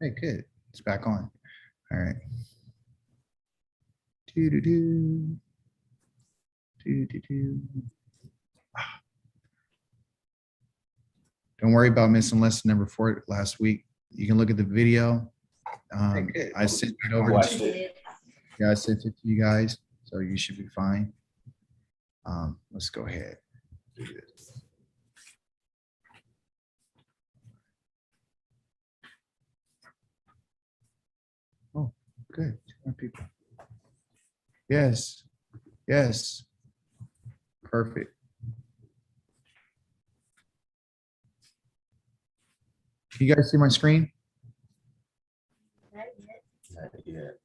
Hey, good. It's back on. All right. Do-do-do. Do-do-do. Don't worry about missing lesson number 4 last week. You can look at the video. I sent it over to you. Yeah, I sent it to you guys, so you should be fine. Let's go ahead. Do this. Oh, good. 2 more people. Yes. Yes. Perfect. Can you guys see my screen? Not yet.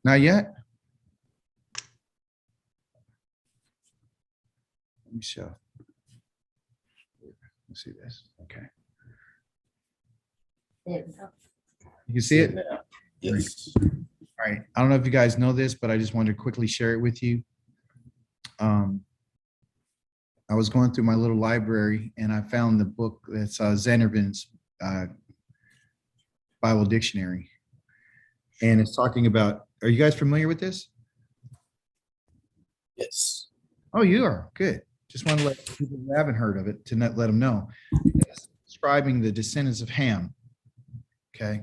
Not yet? Let me show. Let's see this. Okay. There we go. You can see it? Yes. All right. I don't know if you guys know this, but I just wanted to quickly share it with you. I was going through my little library and I found the book that's Zandervan's Bible Dictionary. And it's talking about, are you guys familiar with this? Yes. Oh, you are. Good. Just want to let people who haven't heard of it to not let them know. It's describing the descendants of Ham. Okay.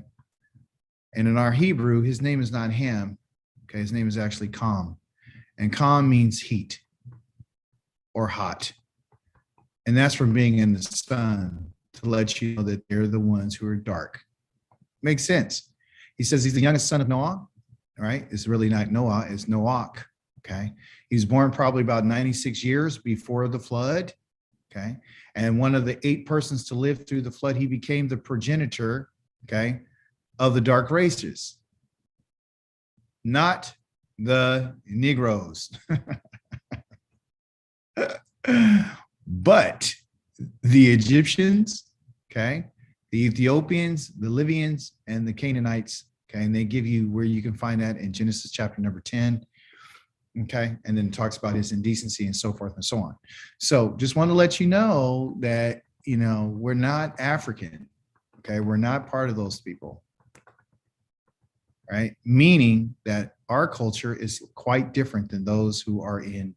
And in our Hebrew, his name is not Ham. Okay. His name is actually Kam. And Kam means heat or hot. And that's from being in the sun to let you know that they're the ones who are dark. Makes sense. He says he's the youngest son of Noah. All right. It's really not Noah, it's Noach. Okay. He was born probably about 96 years before the flood. Okay. And one of the 8 persons to live through the flood, he became the progenitor, okay, of the dark races, not the Negroes. But the Egyptians, okay, the Ethiopians, the Libyans, and the Canaanites, okay, and they give you where you can find that in Genesis chapter number 10, okay, and then it talks about his indecency and so forth and so on. So just want to let you know that, you know, we're not African, okay, we're not part of those people, right? Meaning that our culture is quite different than those who are in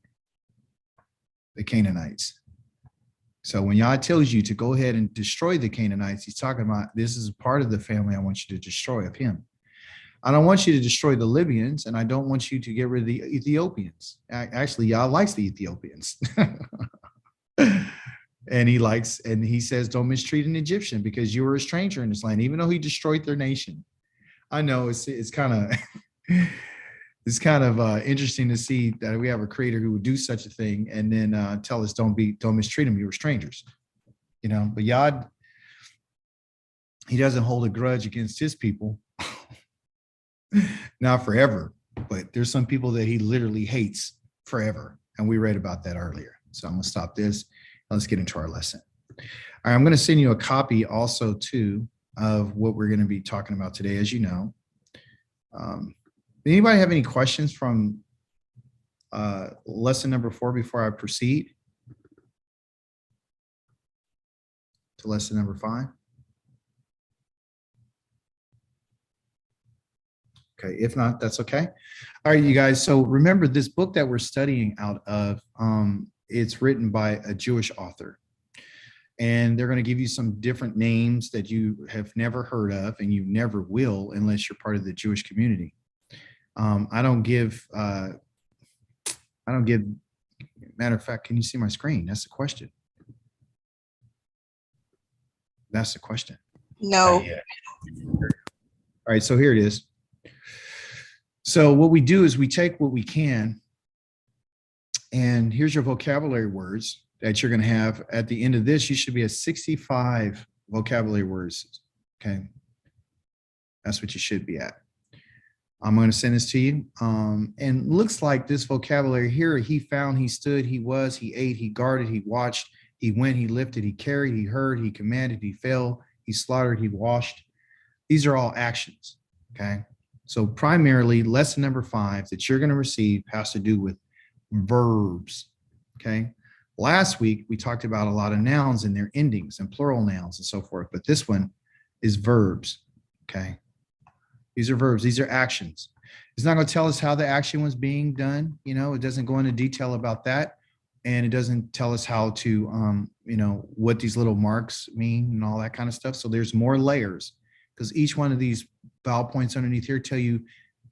the Canaanites. So when Yah tells you to go ahead and destroy the Canaanites, he's talking about this is part of the family I want you to destroy of him. I don't want you to destroy the Libyans, and I don't want you to get rid of the Ethiopians. Actually, Yah likes the Ethiopians. And he says, don't mistreat an Egyptian because you were a stranger in this land, even though he destroyed their nation. I know it's kind of it's kind of interesting to see that we have a creator who would do such a thing and then tell us don't mistreat them. You were strangers, you know. But Yah, he doesn't hold a grudge against his people, not forever. But there's some people that he literally hates forever, and we read about that earlier. So I'm gonna stop this. Let's get into our lesson. All right, I'm gonna send you a copy also too of what we're gonna be talking about today, as you know. Anybody have any questions from lesson number 4 before I proceed to lesson number 5? Okay, if not, that's okay. All right, you guys. So remember this book that we're studying out of, it's written by a Jewish author. And they're going to give you some different names that you have never heard of and you never will unless you're part of the Jewish community. I don't give, matter of fact, can you see my screen? That's the question. That's the question. No. All right, so here it is. So what we do is we take what we can, and here's your vocabulary words that you're going to have. At the end of this, you should be at 65 vocabulary words, okay? That's what you should be at. I'm going to send this to you. And looks like this vocabulary here, he found, he stood, he was, he ate, he guarded, he watched, he went, he lifted, he carried, he heard, he commanded, he fell, he slaughtered, he washed. These are all actions, okay? So primarily lesson number 5 that you're going to receive has to do with verbs, okay? Last week, we talked about a lot of nouns and their endings and plural nouns and so forth, but this one is verbs, Okay. These are verbs. These are actions. It's not going to tell us how the action was being done. You know, it doesn't go into detail about that. And it doesn't tell us how to, you know, what these little marks mean and all that kind of stuff. So there's more layers because each one of these vowel points underneath here tell you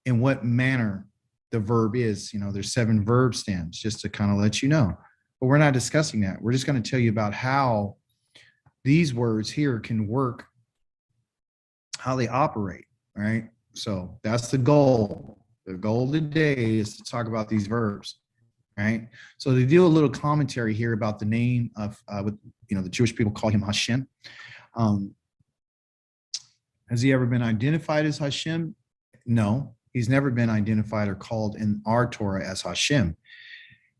in what manner the verb is. You know, there's 7 verb stems just to kind of let you know. But we're not discussing that. We're just going to tell you about how these words here can work, how they operate, right? So that's the goal. The goal today is to talk about these verbs, right? So they do a little commentary here about the name of, what, you know, the Jewish people call him Hashem. Has he ever been identified as Hashem? No, he's never been identified or called in our Torah as Hashem.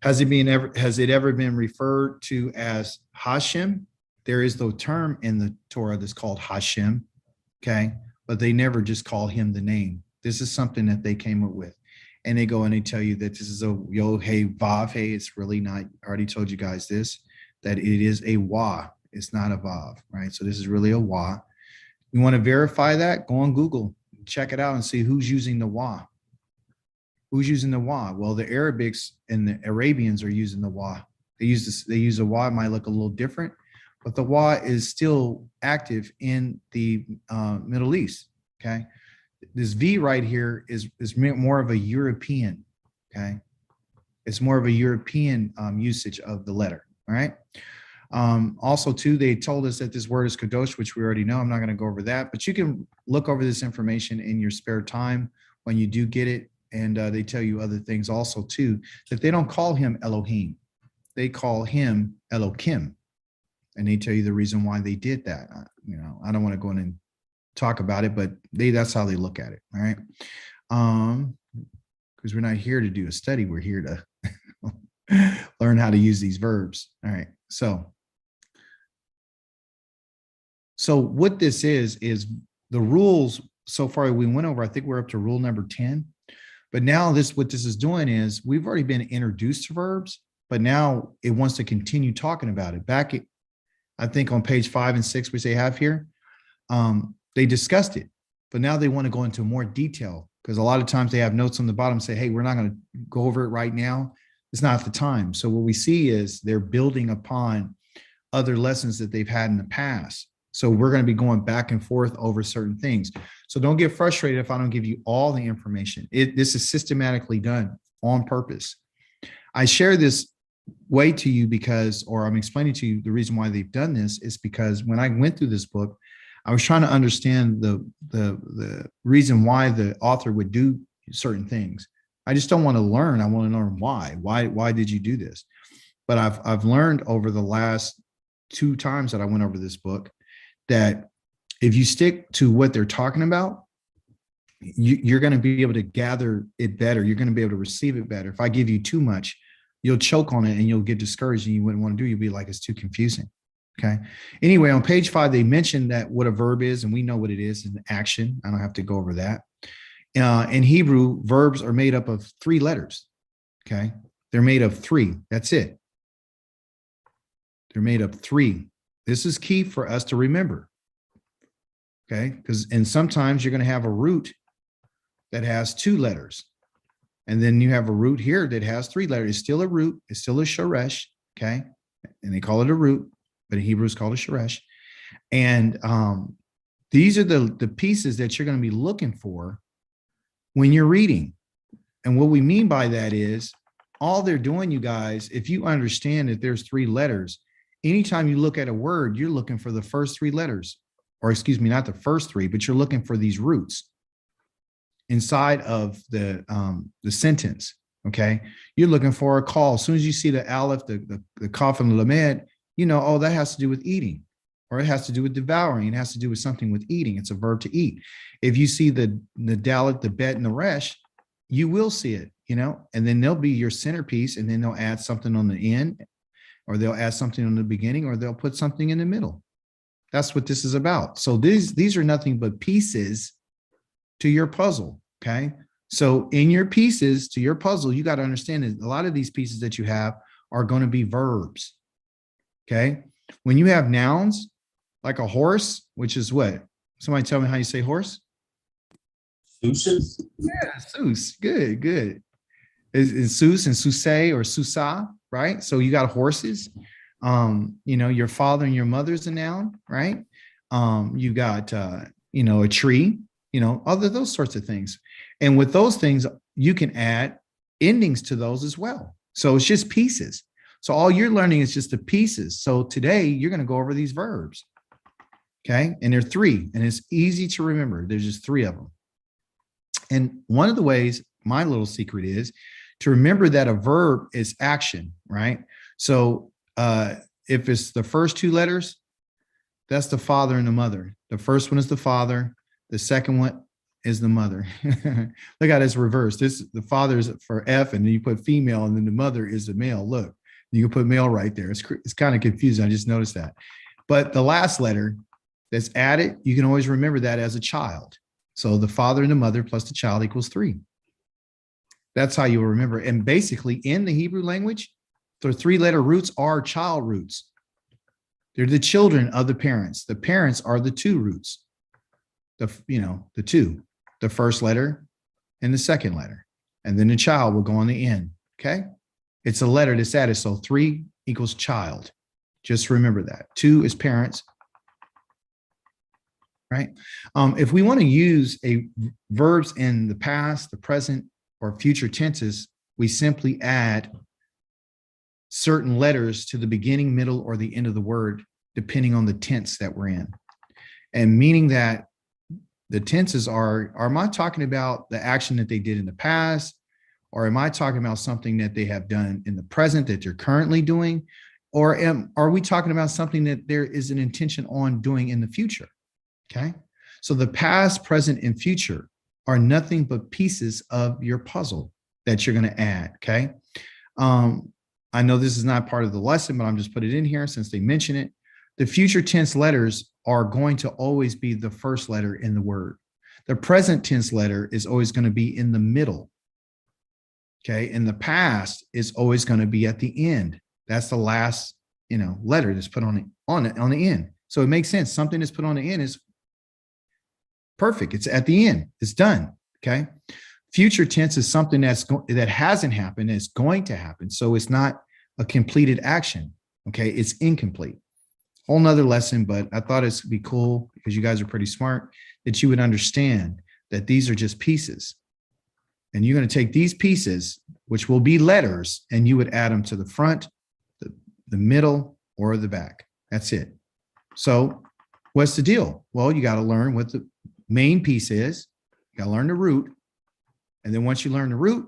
Has it ever been referred to as Hashem? There is the term in the Torah that's called Hashem, okay? But they never just call him the name. This is something that they came up with. And they go and they tell you that this is a Yod, Hey, Vav, Hey. It's really not, I already told you guys this, that it is a Wa. It's not a Vav, right? So this is really a Wa. You want to verify that? Go on Google, check it out and see who's using the Wa. Who's using the Wa? Well, the Arabics and the Arabians are using the Wa. They use this, they use a Wa. It might look a little different, but the Wa is still active in the Middle East, okay? This V right here is more of a European, okay? It's more of a European usage of the letter, all right? Also, too, they told us that this word is kadosh, which we already know. I'm not going to go over that, but you can look over this information in your spare time when you do get it. And they tell you other things also, too, that they don't call him Elohim. They call him Elohim. And they tell you the reason why they did that. You know, I don't want to go in and talk about it, but that's how they look at it. All right. Because we're not here to do a study. We're here to learn how to use these verbs. All right. So what this is the rules so far we went over. I think we're up to rule number 10. But now what this is doing is we've already been introduced to verbs, but now it wants to continue talking about it. Back at, I think on page 5 and 6, which they have here, they discussed it, but now they want to go into more detail because a lot of times they have notes on the bottom say, hey, we're not going to go over it right now. It's not the time. So what we see is they're building upon other lessons that they've had in the past. So we're going to be going back and forth over certain things. So don't get frustrated if I don't give you all the information. This is systematically done on purpose. I share this way to you because, or I'm explaining to you the reason why they've done this is because when I went through this book, I was trying to understand the reason why the author would do certain things. I just don't want to learn. I want to learn why. Why did you do this? But I've learned over the last 2 times that I went over this book that if you stick to what they're talking about, you're going to be able to gather it better. You're going to be able to receive it better. If I give you too much, you'll choke on it and you'll get discouraged and you wouldn't want to do it. You'll be like, it's too confusing. Okay. Anyway, on page 5, they mentioned that what a verb is, and we know what it is, an action. I don't have to go over that. In Hebrew, verbs are made up of 3 letters. Okay. They're made of 3. That's it. They're made of 3. This is key for us to remember. Okay. And sometimes you're going to have a root that has 2 letters. And then you have a root here that has 3 letters. It's still a root. It's still a shoresh. Okay. And they call it a root, but in Hebrew it's called a shoresh. And these are the pieces that you're going to be looking for when you're reading. And what we mean by that is all they're doing, you guys, if you understand that there's 3 letters, anytime you look at a word, you're looking for the first 3 letters, or excuse me, not the first 3, but you're looking for these roots inside of the sentence. Okay. You're looking for a call. As soon as you see the aleph, the kaf and the lamed, you know, oh, that has to do with eating, or it has to do with devouring. It has to do with something with eating. It's a verb to eat. If you see the dalet, the bet, and the resh, you will see it, you know, and then they'll be your centerpiece, and then they'll add something on the end, or they'll add something on the beginning, or they'll put something in the middle. That's what this is about. So these are nothing but pieces to your puzzle. Okay. So in your pieces to your puzzle, you got to understand that a lot of these pieces that you have are going to be verbs. Okay. When you have nouns like a horse, which is what? Somebody tell me how you say horse. Deuces. Yeah, Sus. Good, good. Is Sus and Susay or Susa, right? So you got horses. Your father and your mother's a noun, right? You got a tree, other those sorts of things. And with those things, you can add endings to those as well. So it's just pieces. So all you're learning is just the pieces. So today you're going to go over these verbs. Okay. And there are three, and it's easy to remember. There's just three of them. And one of the ways, my little secret is to remember that a verb is action, right? So if it's the first two letters, that's the father and the mother. The first one is the father. The second one is the mother. Look how it's reversed. The father is for F, and then you put female, and then the mother is the male. Look, you can put male right there. It's kind of confusing. I just noticed that. But the last letter that's added, you can always remember that as a child. So the father and the mother plus the child equals 3. That's how you will remember. And basically in the Hebrew language, the 3-letter roots are child roots. They're the children of the parents. The parents are the 2 roots. The 2, the first letter and the second letter. And then the child will go on the end. Okay. It's a letter that's added. So 3 equals child. Just remember that. 2 is parents. Right. If we want to use verbs in the past, the present, or future tenses, we simply add certain letters to the beginning, middle, or the end of the word, depending on the tense that we're in. And meaning that the tenses are am I talking about the action that they did in the past, or am I talking about something that they have done in the present that they're currently doing, or are we talking about something that there is an intention on doing in the future? Okay. So the past, present, and future are nothing but pieces of your puzzle that you're going to add. Okay. I know this is not part of the lesson, but I'm just put it in here since they mention it. The future tense letters are going to always be the first letter in the word. The present tense letter is always going to be in the middle. Okay. And the past is always going to be at the end. That's the last, letter that's put on the end. So it makes sense. Something that's put on the end is perfect. It's at the end. It's done. Okay. Future tense is something that hasn't happened. It's going to happen. So it's not a completed action. Okay. It's incomplete. Whole nother lesson, but I thought it'd be cool because you guys are pretty smart that you would understand that these are just pieces. And you're going to take these pieces, which will be letters, and you would add them to the front, the middle, or the back. That's it. So what's the deal? Well, you got to learn what the main piece is. You got to learn the root. And then once you learn the root,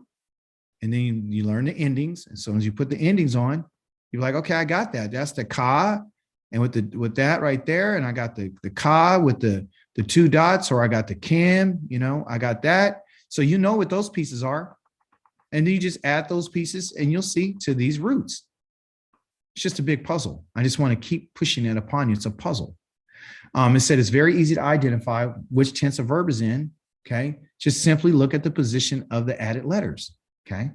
and then you learn the endings. As soon as you put the endings on, you're like, okay, I got that. That's the ka. And with that right there, and I got the ka with the 2 dots, or I got the kim, I got that. So you know what those pieces are. And then you just add those pieces and you'll see to these roots. It's just a big puzzle. I just want to keep pushing it upon you. It's a puzzle. It said it's very easy to identify which tense a verb is in. Okay. Just simply look at the position of the added letters. Okay.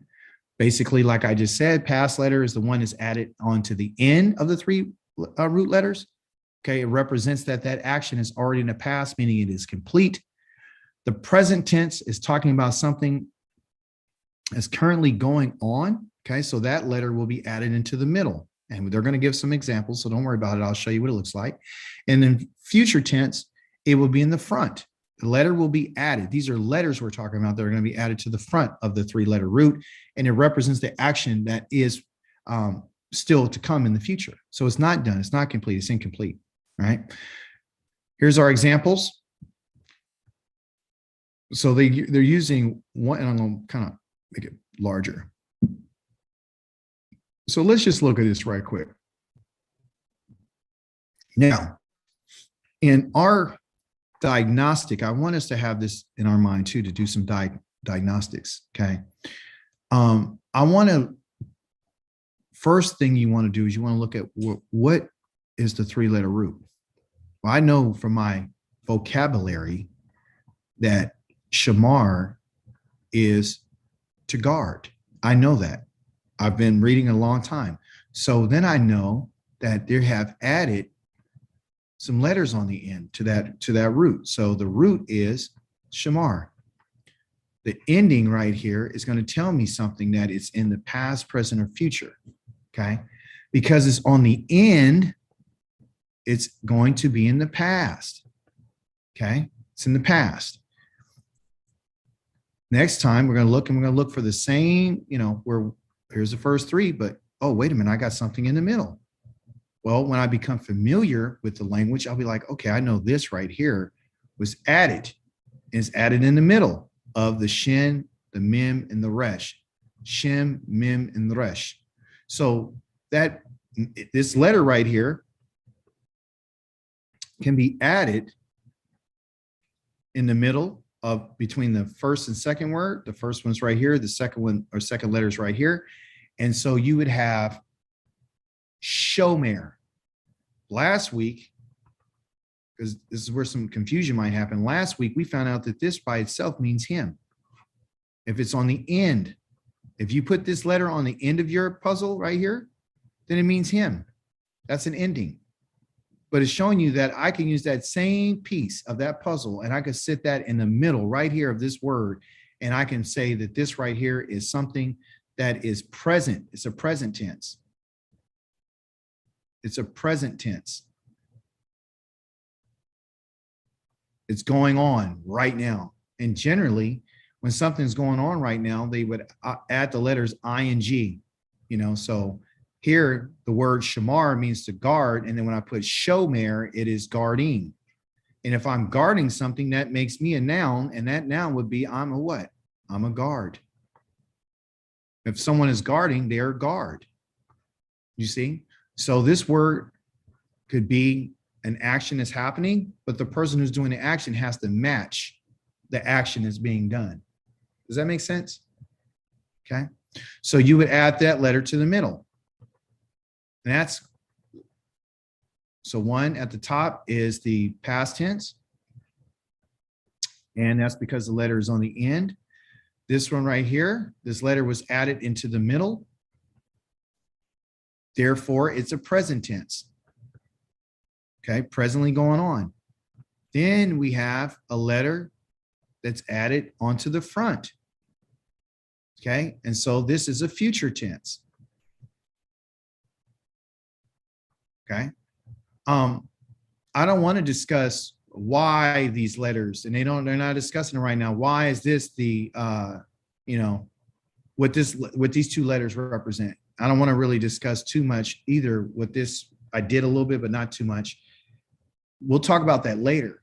Basically, like I just said, past letter is the one that's added onto the end of the 3 root letters. Okay. It represents that action is already in the past, meaning it is complete. The present tense is talking about something that's currently going on. Okay. So that letter will be added into the middle. And they're going to give some examples. So don't worry about it. I'll show you what it looks like. And then future tense, it will be in the front. The letter will be added. These are letters we're talking about that are going to be added to the front of the 3-letter root. And it represents the action that is still to come in the future. So it's not done. It's not complete. It's incomplete. All right. Here's our examples. So they're using one, and I'm going to kind of make it larger. So let's just look at this right quick. Now, in our diagnostic, I want us to have this in our mind too, to do some diagnostics. Okay. I want to, first thing you want to do is you want to look at what is the 3-letter root. Well, I know from my vocabulary that shamar is to guard. I know that. I've been reading a long time. So then I know that they have added some letters on the end to that root. So the root is shamar. The ending right here is going to tell me something that it's in the past, present, or future. Okay. Because it's on the end, it's going to be in the past. Okay. It's in the past. Next time we're going to look and we're going to look for the same, where here's the first three, but oh, wait a minute, I got something in the middle. Well, when I become familiar with the language, I'll be like, okay, I know this right here was added. It's added in the middle of the shin, the mem, and the resh. Shem, mem, and the resh. So that this letter right here can be added in the middle of between the first and second word. The first one's right here. The second one or second letter is right here. And so you would have shomer. Last week, because this is where some confusion might happen. Last week, we found out that this by itself means him. If it's on the end, if you put this letter on the end of your puzzle right here, then it means him. That's an ending. But it's showing you that I can use that same piece of that puzzle and I could sit that in the middle right here of this word. And I can say that this right here is something that is present. It's a present tense. It's a present tense. It's going on right now. And generally, when something's going on right now, they would add the letters ing, so here the word shamar means to guard. And then when I put shomer, it is guarding. And if I'm guarding something, that makes me a noun. And that noun would be, I'm a what? I'm a guard. If someone is guarding, they're a guard. You see? So this word could be an action that's happening, but the person who's doing the action has to match the action that's being done. Does that make sense? Okay. So you would add that letter to the middle. And so one at the top is the past tense. And that's because the letter is on the end. This one right here, this letter was added into the middle. Therefore, it's a present tense. Okay, presently going on. Then we have a letter that's added onto the front. Okay, and so this is a future tense. Okay. I don't want to discuss why these letters, and they're not discussing it right now. Why is this the what these two letters represent? I don't want to really discuss too much either with this. I did a little bit, but not too much. We'll talk about that later.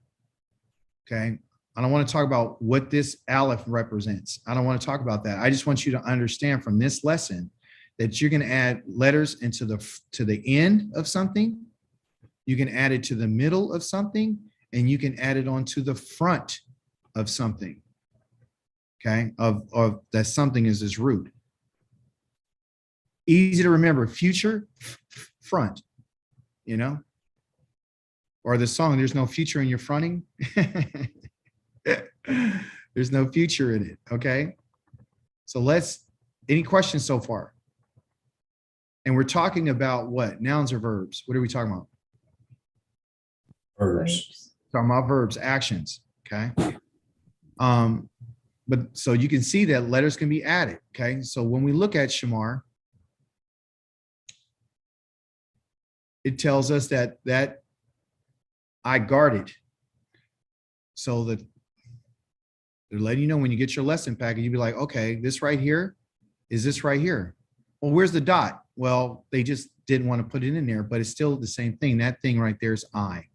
Okay. I don't want to talk about what this aleph represents. I don't want to talk about that. I just want you to understand from this lesson that you're going to add letters into the end of something. You can add it to the middle of something, and you can add it onto the front of something. Okay, of that something is this root. Easy to remember: future, front. Or the song, "There's no future in your fronting." There's no future in it. Okay, so any questions so far? And we're talking about what? Nouns or verbs? What are we talking about? Verbs. Talking about verbs, actions. Okay. But so you can see that letters can be added. Okay. So when we look at shamar, it tells us that I guarded. So that they're letting you know when you get your lesson packet, you'd be like, okay, this right here is this right here. Well, where's the dot? Well, they just didn't want to put it in there, but it's still the same thing. That thing right there is I.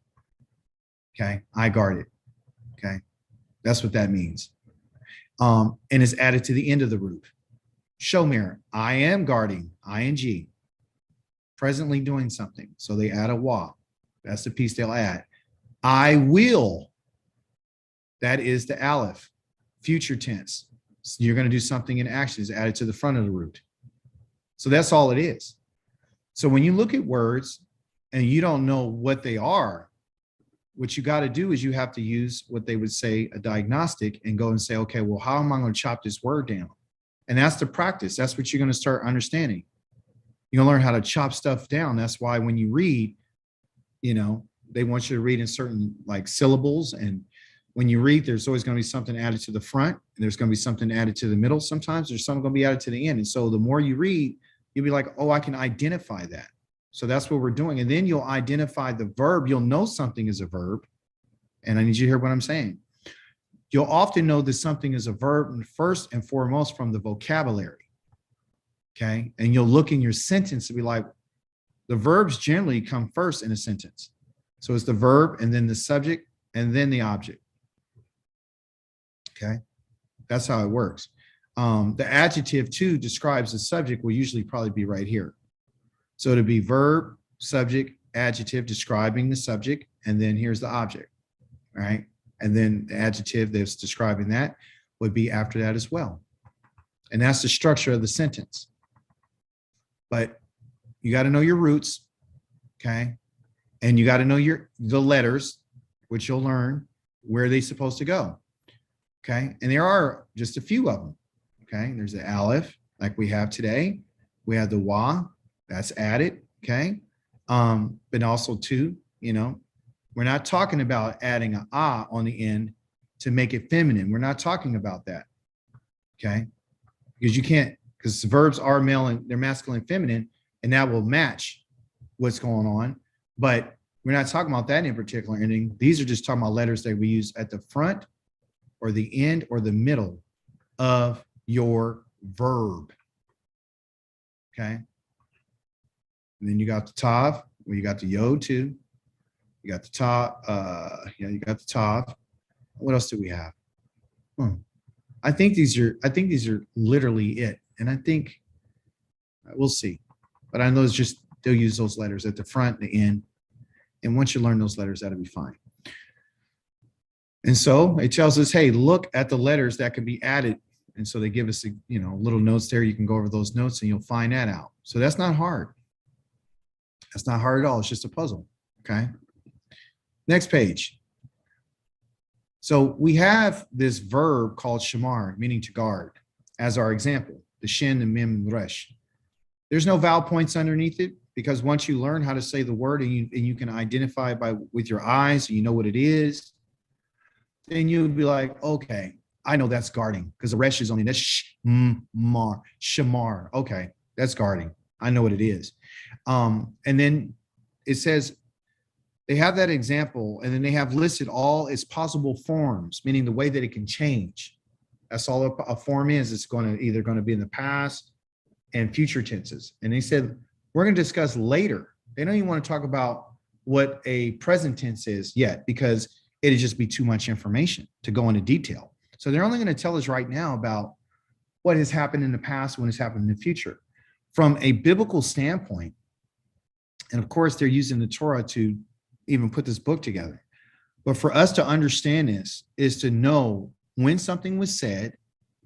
Okay, I guarded. Okay, that's what that means. And it's added to the end of the root. Shomer, I am guarding, ing. Presently doing something. So they add a wa. That's the piece they'll add. I will. That is the aleph. Future tense. So you're going to do something in action. It's added to the front of the root. So that's all it is. So when you look at words and you don't know what they are, what you got to do is you have to use what they would say a diagnostic and go and say, okay, well, how am I going to chop this word down? And that's the practice. That's what you're going to start understanding. You're going to learn how to chop stuff down. That's why when you read, they want you to read in certain like syllables and when you read, there's always going to be something added to the front, and there's going to be something added to the middle. Sometimes there's something going to be added to the end. And so the more you read, you'll be like, oh, I can identify that. So that's what we're doing. And then you'll identify the verb. You'll know something is a verb. And I need you to hear what I'm saying. You'll often know that something is a verb first and foremost from the vocabulary. Okay. And you'll look in your sentence to be like, the verbs generally come first in a sentence. So it's the verb and then the subject and then the object. Okay. That's how it works. The adjective too describes the subject will usually probably be right here. So it'll be verb, subject, adjective describing the subject, and then here's the object, right? And then the adjective that's describing that would be after that as well. And that's the structure of the sentence. But you got to know your roots, okay? And you got to know the letters, which you'll learn where they're supposed to go, okay? And there are just a few of them, okay? There's the aleph, like we have today. We have the wa, that's added, okay? But also too, we're not talking about adding an ah on the end to make it feminine. We're not talking about that, okay? Because you can't, because verbs are male and they're masculine and feminine, and that will match what's going on. But we're not talking about that in particular ending. These are just talking about letters that we use at the front or the end or the middle of your verb, okay? And then you got the tav, well, you got the yod too. You got the tav, you got the tav. What else do we have? I think these are literally it. And I think we'll see. But I know it's just they'll use those letters at the front, the end. And once you learn those letters, that'll be fine. And so it tells us, hey, look at the letters that can be added. And so they give us little notes there. You can go over those notes and you'll find that out. So that's not hard. That's not hard at all. It's just a puzzle. Okay. Next page. So we have this verb called shamar, meaning to guard, as our example, the shin, the mim, and the resh. There's no vowel points underneath it because once you learn how to say the word and you can identify it with your eyes, and you know what it is, then you'll be like, okay, I know that's guarding because the resh is only that's shamar, shamar. Okay, that's guarding. I know what it is. And then it says they have that example, and then they have listed all its possible forms, meaning the way that it can change. That's all a form is. It's either going to be in the past and future tenses. And they said, we're going to discuss later. They don't even want to talk about what a present tense is yet, because it'd just be too much information to go into detail. So they're only going to tell us right now about what has happened in the past, when it's happened in the future. From a biblical standpoint, and of course, they're using the Torah to even put this book together. But for us to understand this is to know when something was said,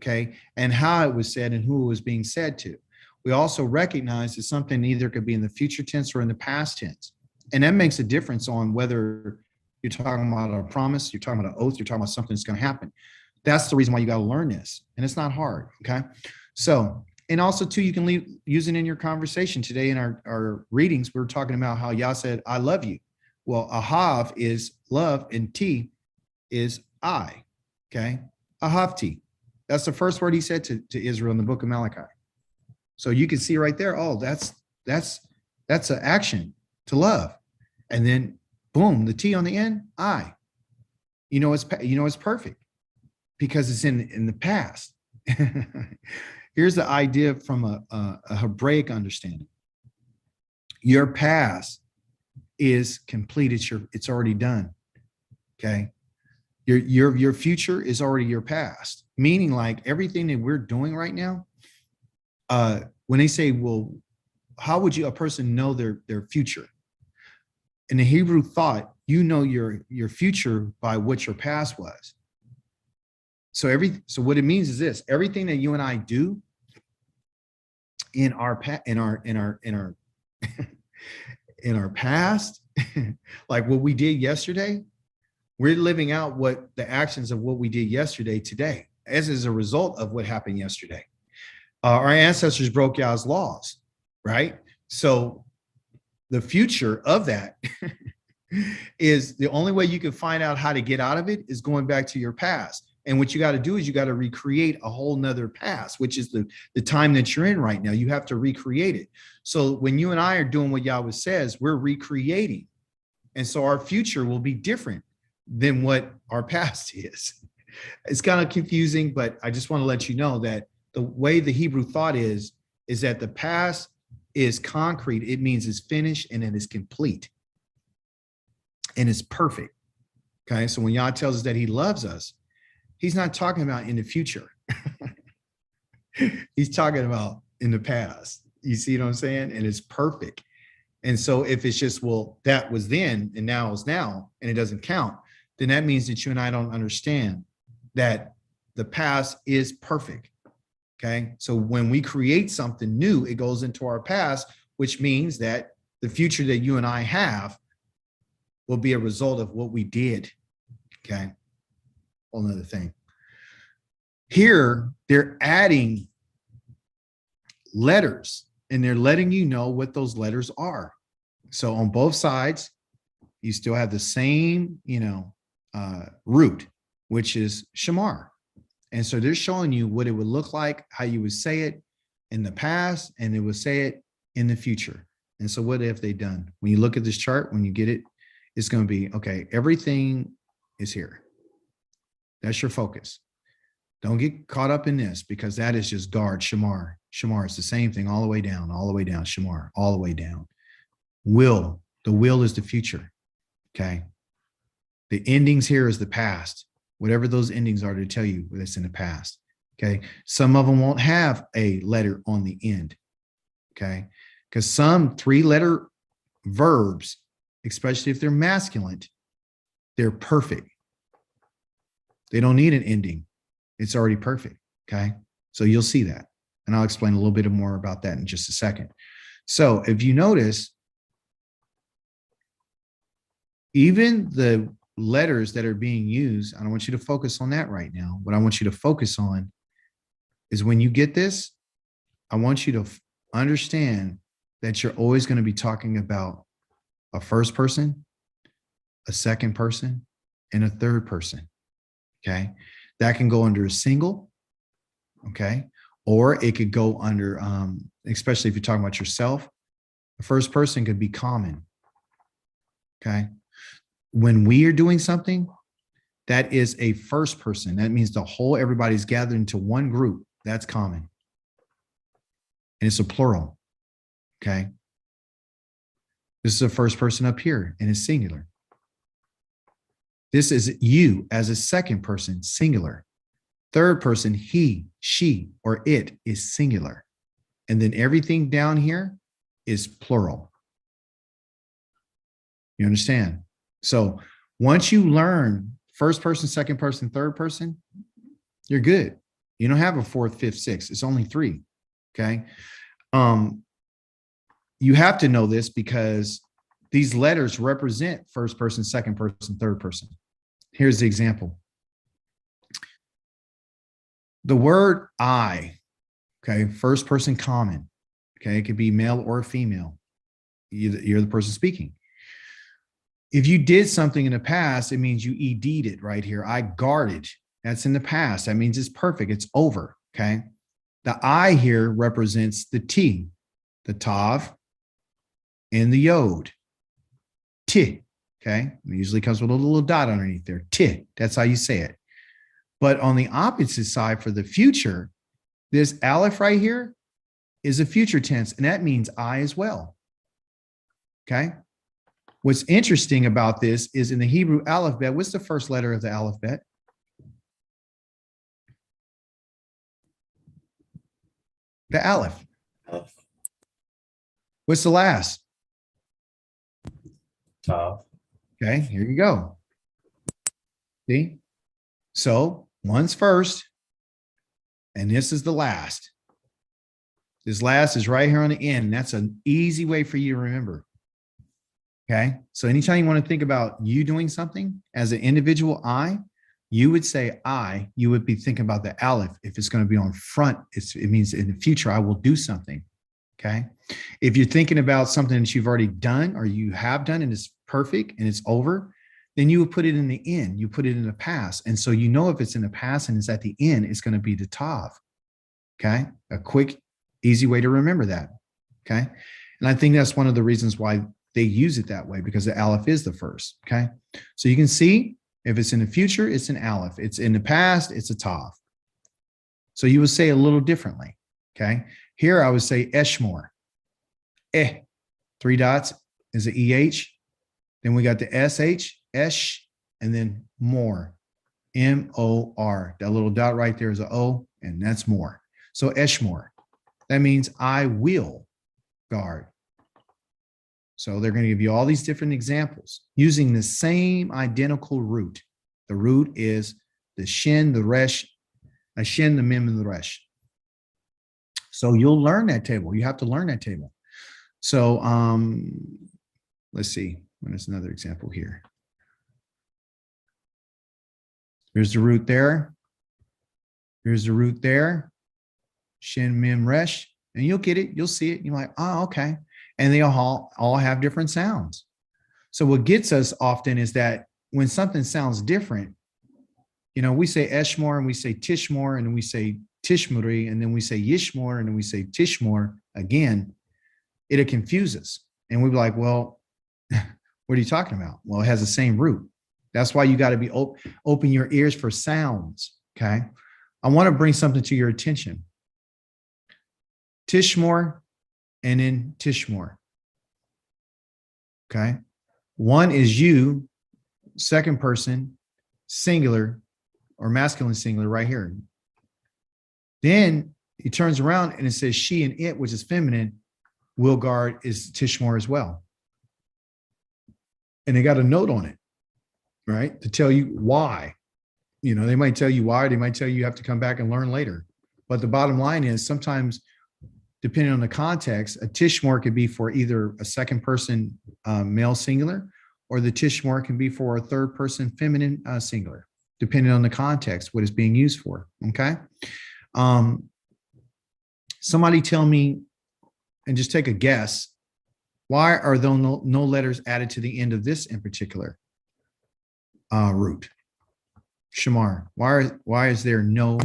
okay, and how it was said and who it was being said to. We also recognize that something either could be in the future tense or in the past tense. And that makes a difference on whether you're talking about a promise, you're talking about an oath, you're talking about something that's going to happen. That's the reason why you got to learn this. And it's not hard, okay? So, and also too, you can use it in your conversation. Today in our readings, we were talking about how Yah said, I love you. Well, ahav is love and ti is I, okay? Ahavti. That's the first word he said to Israel in the book of Malachi. So you can see right there, oh, that's an action to love. And then boom, the T on the end, I. It's perfect because it's in the past. Here's the idea from a Hebraic understanding. Your past is complete. It's already done. Okay. Your future is already your past, meaning like everything that we're doing right now. When they say, well, how would a person know their future? In the Hebrew thought, you know your future by what your past was. So what it means is this: everything that you and I do in our past, like what we did yesterday, we're living out what the actions of what we did yesterday today, as a result of what happened yesterday. Our ancestors broke Yah's laws, right? So the future of that is the only way you can find out how to get out of it is going back to your past. And what you got to do is you got to recreate a whole nother past, which is the time that you're in right now. You have to recreate it. So when you and I are doing what Yahweh says, we're recreating. And so our future will be different than what our past is. It's kind of confusing, but I just want to let you know that the way the Hebrew thought is that the past is concrete. It means it's finished and it is complete and it's perfect. Okay. So when Yah tells us that he loves us, he's not talking about in the future. He's talking about in the past. You see what I'm saying? And it's perfect. And so if it's just, well, that was then and now is now, and it doesn't count, then that means that you and I don't understand that the past is perfect. Okay. So when we create something new, it goes into our past, which means that the future that you and I have will be a result of what we did. Okay. Whole nother thing. Here, they're adding letters and they're letting you know what those letters are. So on both sides, you still have the same, root, which is shamar. And so they're showing you what it would look like, how you would say it in the past, and they would say it in the future. And so what have they done? When you look at this chart, when you get it, it's going to be, okay, everything is here. That's your focus. Don't get caught up in this because that is just guard, shamar. Shamar is the same thing all the way down, shamar, all the way down. Will, the will is the future, okay? The endings here is the past. Whatever those endings are to tell you that's in the past, okay? Some of them won't have a letter on the end, okay? Because some 3-letter verbs, especially if they're masculine, they're perfect. They don't need an ending. It's already perfect, okay? So you'll see that. And I'll explain a little bit more about that in just a second. So if you notice, even the letters that are being used, I don't want you to focus on that right now. What I want you to focus on is when you get this, I want you to understand that you're always going to be talking about a first person, a second person, and a third person, okay? That can go under a single, okay? Or it could go under, especially if you're talking about yourself, the first person could be common, okay? When we are doing something, that is a first person. That means everybody's gathered into one group. That's common. And it's a plural, okay? This is a first person up here and it's singular. This is you as a second person, singular. Third person, he, she, or it is singular. And then everything down here is plural. You understand? So once you learn first person, second person, third person, you're good. You don't have a fourth, fifth, sixth. It's only 3. Okay. You have to know this because these letters represent first person, second person, third person. Here's the example. The word I, okay, first person common, okay, it could be male or female. You're the person speaking. If you did something in the past, it means you ED'd it right here. I guarded. That's in the past. That means it's perfect. It's over, okay? The I here represents the T, the Tav, and the Yod. T, okay? It usually comes with a little dot underneath there. T, that's how you say it. But on the opposite side for the future, this Aleph right here is a future tense, and that means I as well, okay? What's interesting about this is in the Hebrew alphabet, what's the first letter of the alphabet? The Aleph. What's the last? Tav. Okay, here you go. See? So one's first, and this is the last. This last is right here on the end. That's an easy way for you to remember. Okay, so anytime you want to think about you doing something as an individual I, you would say I, you would be thinking about the Aleph. If it's going to be on front, it means in the future, I will do something. Okay, if you're thinking about something that you've already done or you have done and it's perfect and it's over, then you would put it in the end. You put it in the past. And so you know if it's in the past and it's at the end, it's going to be the tav. Okay. A quick, easy way to remember that. Okay. And I think that's one of the reasons why they use it that way, because the aleph is the first. Okay. So you can see if it's in the future, it's an aleph. It's in the past, it's a tav. So you would say a little differently. Okay. Here I would say eshmor. 3 dots is an EH. Then we got the SH, esh, and then more, MOR. That little dot right there is an O, and that's more. So eshmor. That means I will guard. So they're going to give you all these different examples using the same identical root. The root is the shin, the resh, a shin, the mem, and the resh. So you'll learn that table. You have to learn that table. So let's see. There's another example here. Here's the root there. Here's the root there. Shin, mem, resh. And you'll get it. You'll see it. You're like, oh, okay. And they all have different sounds. So what gets us often is that when something sounds different, you know, we say eshmor and we say tishmor and then we say tishmuri and then we say yishmor and then we say tishmor again. It'll confuse us. And we'll be like, well, what are you talking about? Well, it has the same root. That's why you got to be open your ears for sounds. Okay. I want to bring something to your attention. Tishmor and then tishmor. Okay. One is you, second person, singular or masculine singular right here. Then he turns around and it says she and it, which is feminine, will guard is tishmor as well. And they got a note on it, right? To tell you why. You know, they might tell you why, they might tell you have to come back and learn later. But the bottom line is sometimes, depending on the context, a tishmor could be for either a second person male singular, or the tishmor can be for a third person feminine singular, depending on the context, what it's being used for. Okay. Somebody tell me, and just take a guess, why are there no letters added to the end of this in particular root? Shamar, why is there no?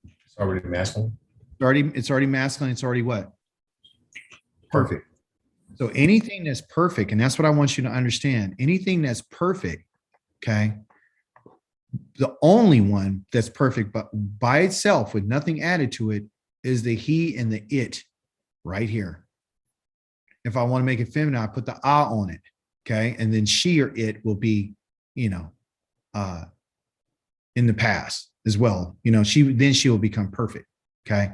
It's already masculine. It's already masculine. It's already what? Perfect. So anything that's perfect, and that's what I want you to understand. Anything that's perfect, okay? The only one that's perfect, but by itself with nothing added to it, is the he and the it right here. If I want to make it feminine, I put the ah on it, okay? And then she or it will be, you know, in the past as well. You know, she will become perfect, okay?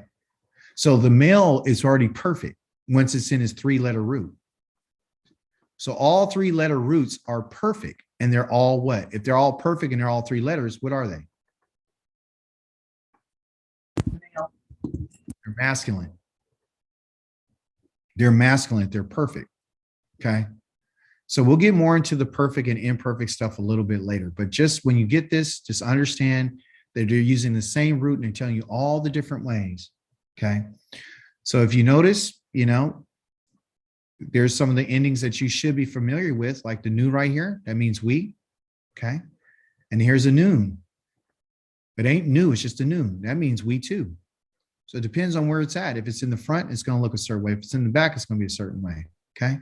So the male is already perfect once it's in his 3-letter root. So all 3-letter roots are perfect, and they're all what? If they're all perfect and they're all 3 letters, what are they? They're masculine. They're masculine. They're perfect. Okay. So we'll get more into the perfect and imperfect stuff a little bit later. But just when you get this, just understand that they're using the same root and they're telling you all the different ways. Okay. So if you notice, you know, there's some of the endings that you should be familiar with, like the nu right here. That means we. Okay. And here's a noon. It ain't new. It's just a noon. That means we too. So it depends on where it's at. If it's in the front, it's going to look a certain way. If it's in the back, it's going to be a certain way. Okay.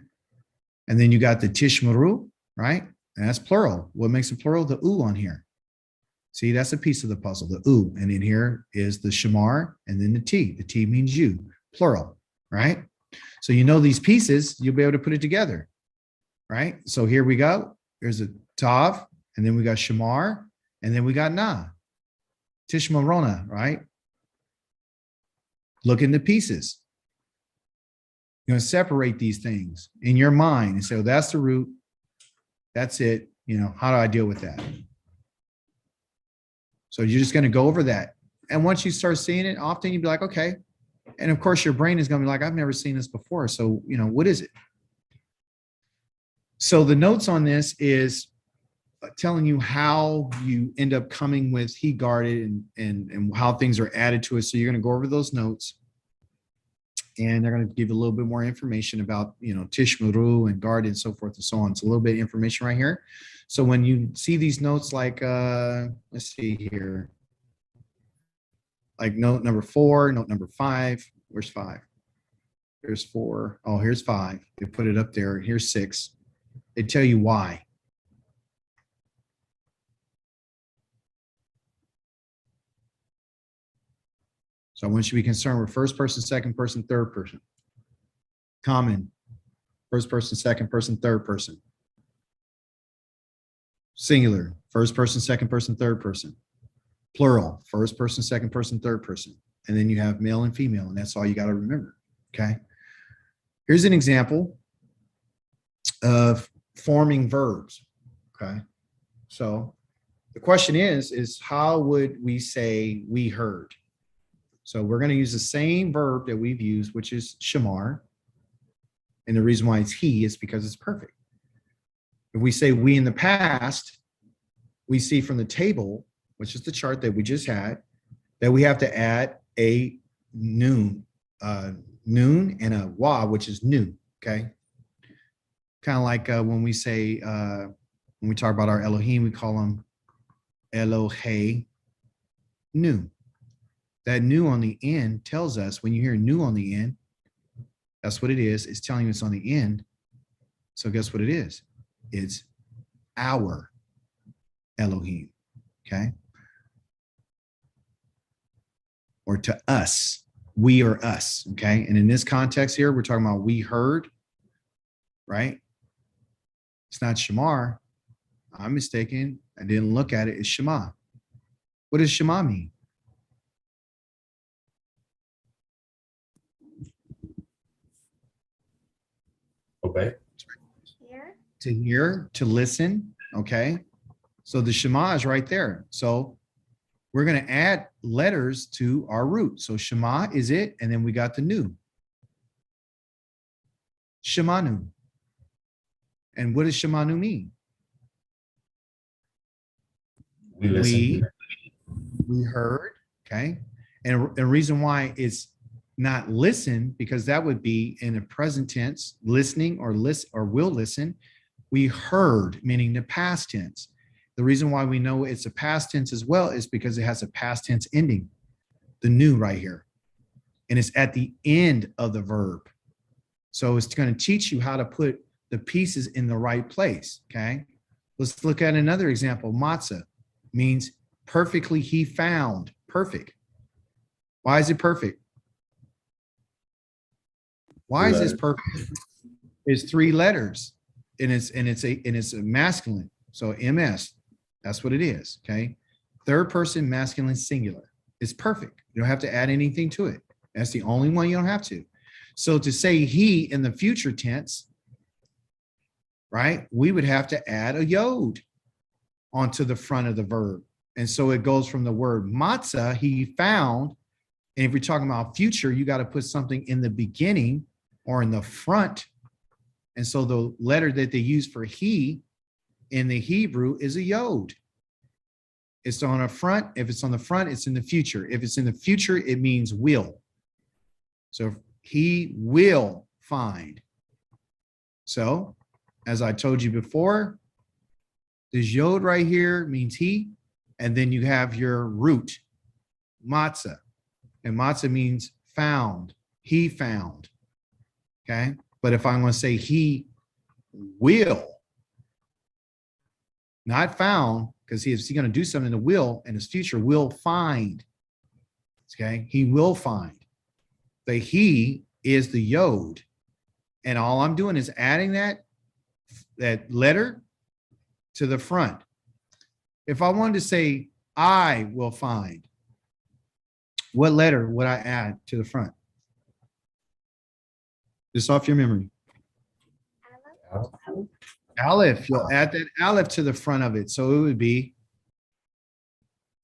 And then you got the tishmaru, right? And that's plural. What makes it plural? The u on here. See, that's a piece of the puzzle, the u. And in here is the shamar and then the t. The t means you, plural, right? So you know these pieces, you'll be able to put it together, right? So here we go. There's a tav, and then we got shamar, and then we got na. Tishmarona, right? Look in the pieces. You're going to separate these things in your mind and say, oh, that's the root. That's it. You know, how do I deal with that? So you're just going to go over that. And once you start seeing it, often you'll be like, okay. And of course, your brain is going to be like, I've never seen this before. So, you know, what is it? So the notes on this is telling you how you end up coming with he guarded and how things are added to it. So you're going to go over those notes. And they're going to give you a little bit more information about, Tishmuru and guard and so forth and so on. It's a little bit of information right here. So when you see these notes, like, let's see here, like note number 4, note number 5, where's 5? Here's 4. Oh, here's 5. They put it up there. Here's 6. They tell you why. So I want you to be concerned with first person, second person, third person. Common, first person, second person, third person. Singular, first person, second person, third person. Plural, first person, second person, third person. And then you have male and female, and that's all you got to remember. Okay. Here's an example of forming verbs. Okay. So the question is how would we say we heard? So we're going to use the same verb that we've used, which is shamar. And the reason why it's he is because it's perfect. If we say we in the past, we see from the table, which is the chart that we just had, that we have to add a noon and a wa, which is new. Okay. Kind of like when we say, when we talk about our Elohim, we call them Elohe new. That new on the end tells us, when you hear new on the end, that's what it is. It's telling you it's on the end. So guess what it is? It's our Elohim. Okay. Or to us, we or us. Okay. And in this context here, we're talking about we heard, right? It's not shamar. I'm mistaken. I didn't look at it. It's shema. What does shema mean? Obey. To hear, to listen. Okay. So the shema is right there. So we're going to add letters to our root. So shema is it. And then we got the new. Shemanu. And what does shemanu mean? We listen. We heard. Okay. And the reason why it's not listen, because that would be in a present tense, listening or will listen. We heard, meaning the past tense. The reason why we know it's a past tense as well is because it has a past tense ending, the new right here. And it's at the end of the verb. So it's going to teach you how to put the pieces in the right place. Okay. Let's look at another example. Matzah means perfectly he found. Perfect. Why is it perfect? Why is this perfect? It's 3 letters and it's a masculine. So MS, that's what it is. Okay. Third person masculine singular. It's perfect. You don't have to add anything to it. That's the only one you don't have to. So to say he in the future tense, right, we would have to add a yod onto the front of the verb. And so it goes from the word matzah, he found. And if you're talking about future, you got to put something in the beginning or in the front. And so the letter that they use for he in the Hebrew is a yod. It's on a front. If it's on the front, it's in the future. If it's in the future, it means will. So he will find. So as I told you before, this yod right here means he, and then you have your root, matzah. And matzah means found. He found. Okay. But if I'm going to say he will, not found, because he's going to do something in the will and his future will find. Okay. He will find. The he is the yod. And all I'm doing is adding that letter to the front. If I wanted to say I will find, what letter would I add to the front? Just off your memory. Aleph. You'll add that aleph to the front of it. So it would be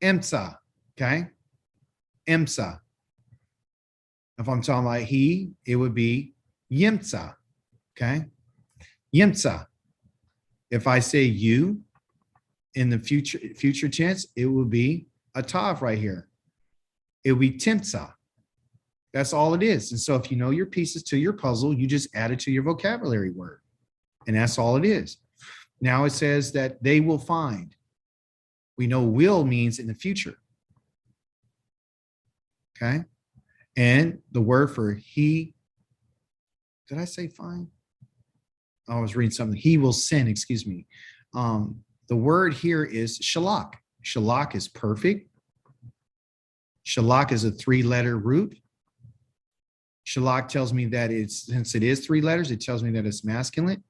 emsa. Okay. Emsa. If I'm talking about he, it would be yimsa. Okay. Yimsa. If I say you in the future tense, it will be a tav right here. It will be timsa. That's all it is. And so if you know your pieces to your puzzle, you just add it to your vocabulary word. And that's all it is. Now it says that they will find. We know will means in the future. Okay. And the word for he, did I say find? Oh, I was reading something. He will sin, excuse me. The word here is shalak. Shalak is perfect. Shalak is a 3-letter root. Shalak tells me that it's, since it is 3 letters, it tells me that it's masculine,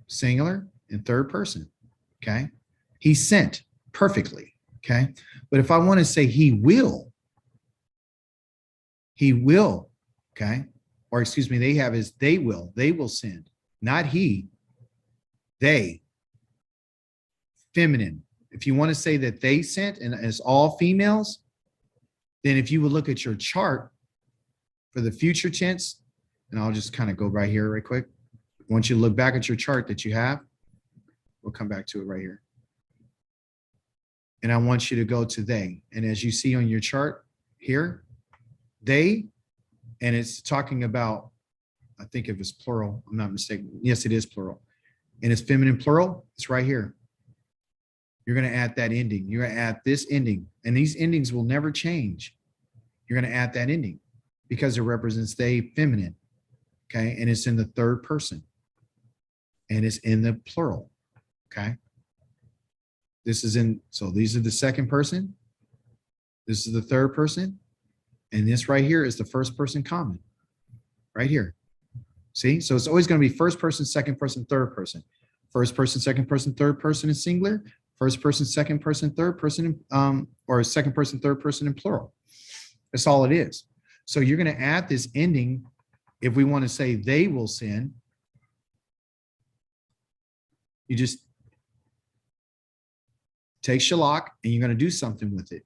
singular, and third person. Okay. He sent perfectly. Okay. But if I want to say he will, okay. Or excuse me, they have is they will send, not he, they, feminine. If you want to say that they sent and it's all females, then if you would look at your chart for the future tense, and I'll just kind of go right here right quick. I want you to look back at your chart that you have. We'll come back to it right here. And I want you to go to they. And as you see on your chart here, they, and it's talking about, I think if it's plural, I'm not mistaken. Yes, it is plural. And it's feminine plural, it's right here. You're going to add that ending. You're going to add this ending. And these endings will never change. You're going to add that ending because it represents they, feminine. Okay. And it's in the third person. And it's in the plural. Okay. This is in, so these are the second person. This is the third person. And this right here is the first person common. Right here. See? So it's always going to be first person, second person, third person. First person, second person, third person in singular. First person, second person, third person, or second person, third person in plural. That's all it is. So you're going to add this ending if we want to say they will sin. You just take shalak and you're going to do something with it.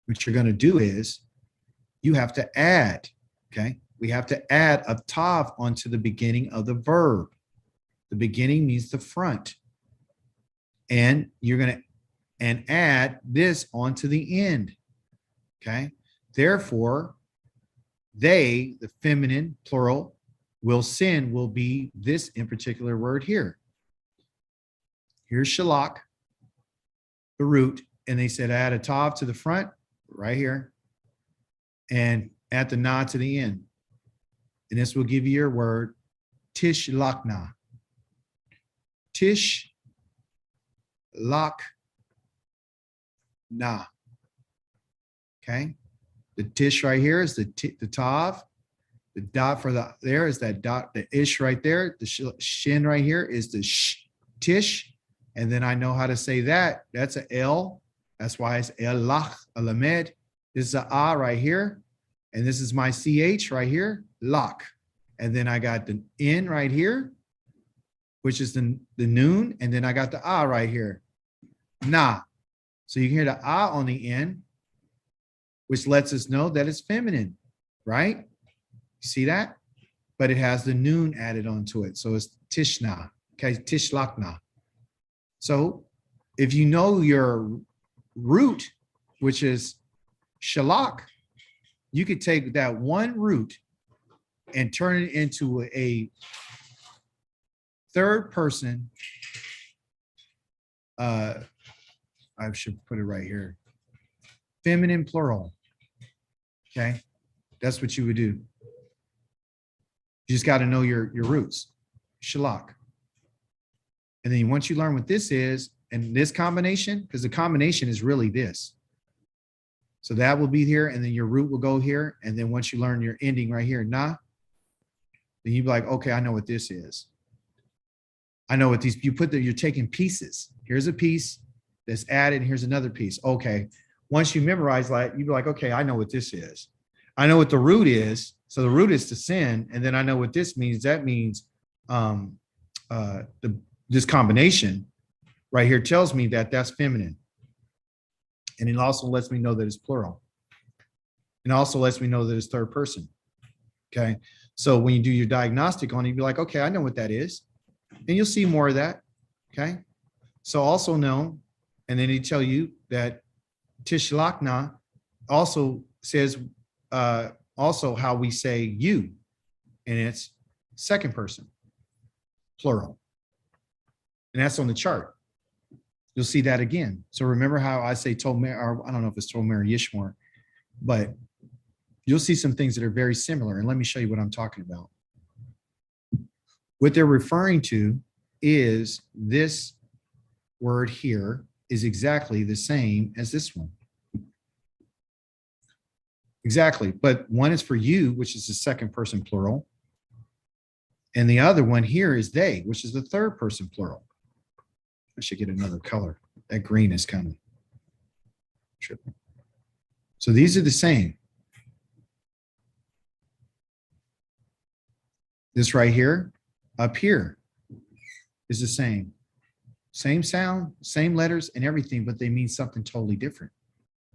What you're going to do is you have to add, okay? We have to add a tav onto the beginning of the verb. The beginning means the front. And you're going to and add this onto the end. Okay. Therefore, they, the feminine plural, will sin will be this in particular word here. Here's shalak, the root, and they said add a tav to the front right here and add the na to the end. And this will give you your word tishlakna. Tish lak na. Okay. The tish right here is the tav. The dot for the there is that dot, the ish right there. The shin right here is the tish. And then I know how to say that. That's a L. That's why it's el lach alamed. This is a ah right here. And this is my ch right here, lak. And then I got the n right here, which is the noon. And then I got the ah right here, na. So you can hear the ah on the end, which lets us know that it's feminine, right? You see that? But it has the noon added onto it. So it's tishna, okay, tishlakna. So if you know your root, which is shalak, you could take that one root and turn it into a third person. I should put it right here. Feminine plural. Okay. That's what you would do. You just got to know your roots. Shalak. And then once you learn what this is, and this combination, because the combination is really this. So that will be here, and then your root will go here. And then once you learn your ending right here, nah, then you'd be like, okay, I know what this is. I know what these, you put that you're taking pieces. Here's a piece that's added, and here's another piece. Okay. Once you memorize that, you'd be like, okay, I know what this is. I know what the root is. So the root is to sin. And then I know what this means. That means this combination right here tells me that that's feminine. And it also lets me know that it's plural. And also lets me know that it's third person. Okay. So when you do your diagnostic on it, you'd be like, okay, I know what that is. And you'll see more of that. Okay. So also know, and then he tell you that tishlakna also says also how we say you, and it's second person, plural. And that's on the chart. You'll see that again. So remember how I say Tomer, or I don't know if it's Tomer or Yishmor, but you'll see some things that are very similar. And let me show you what I'm talking about. What they're referring to is this word here is exactly the same as this one. Exactly. But one is for you, which is the second person plural. And the other one here is they, which is the third person plural. I should get another color. That green is kind of tripping. So these are the same. This right here, up here, is the same. Same sound, same letters and everything, but they mean something totally different.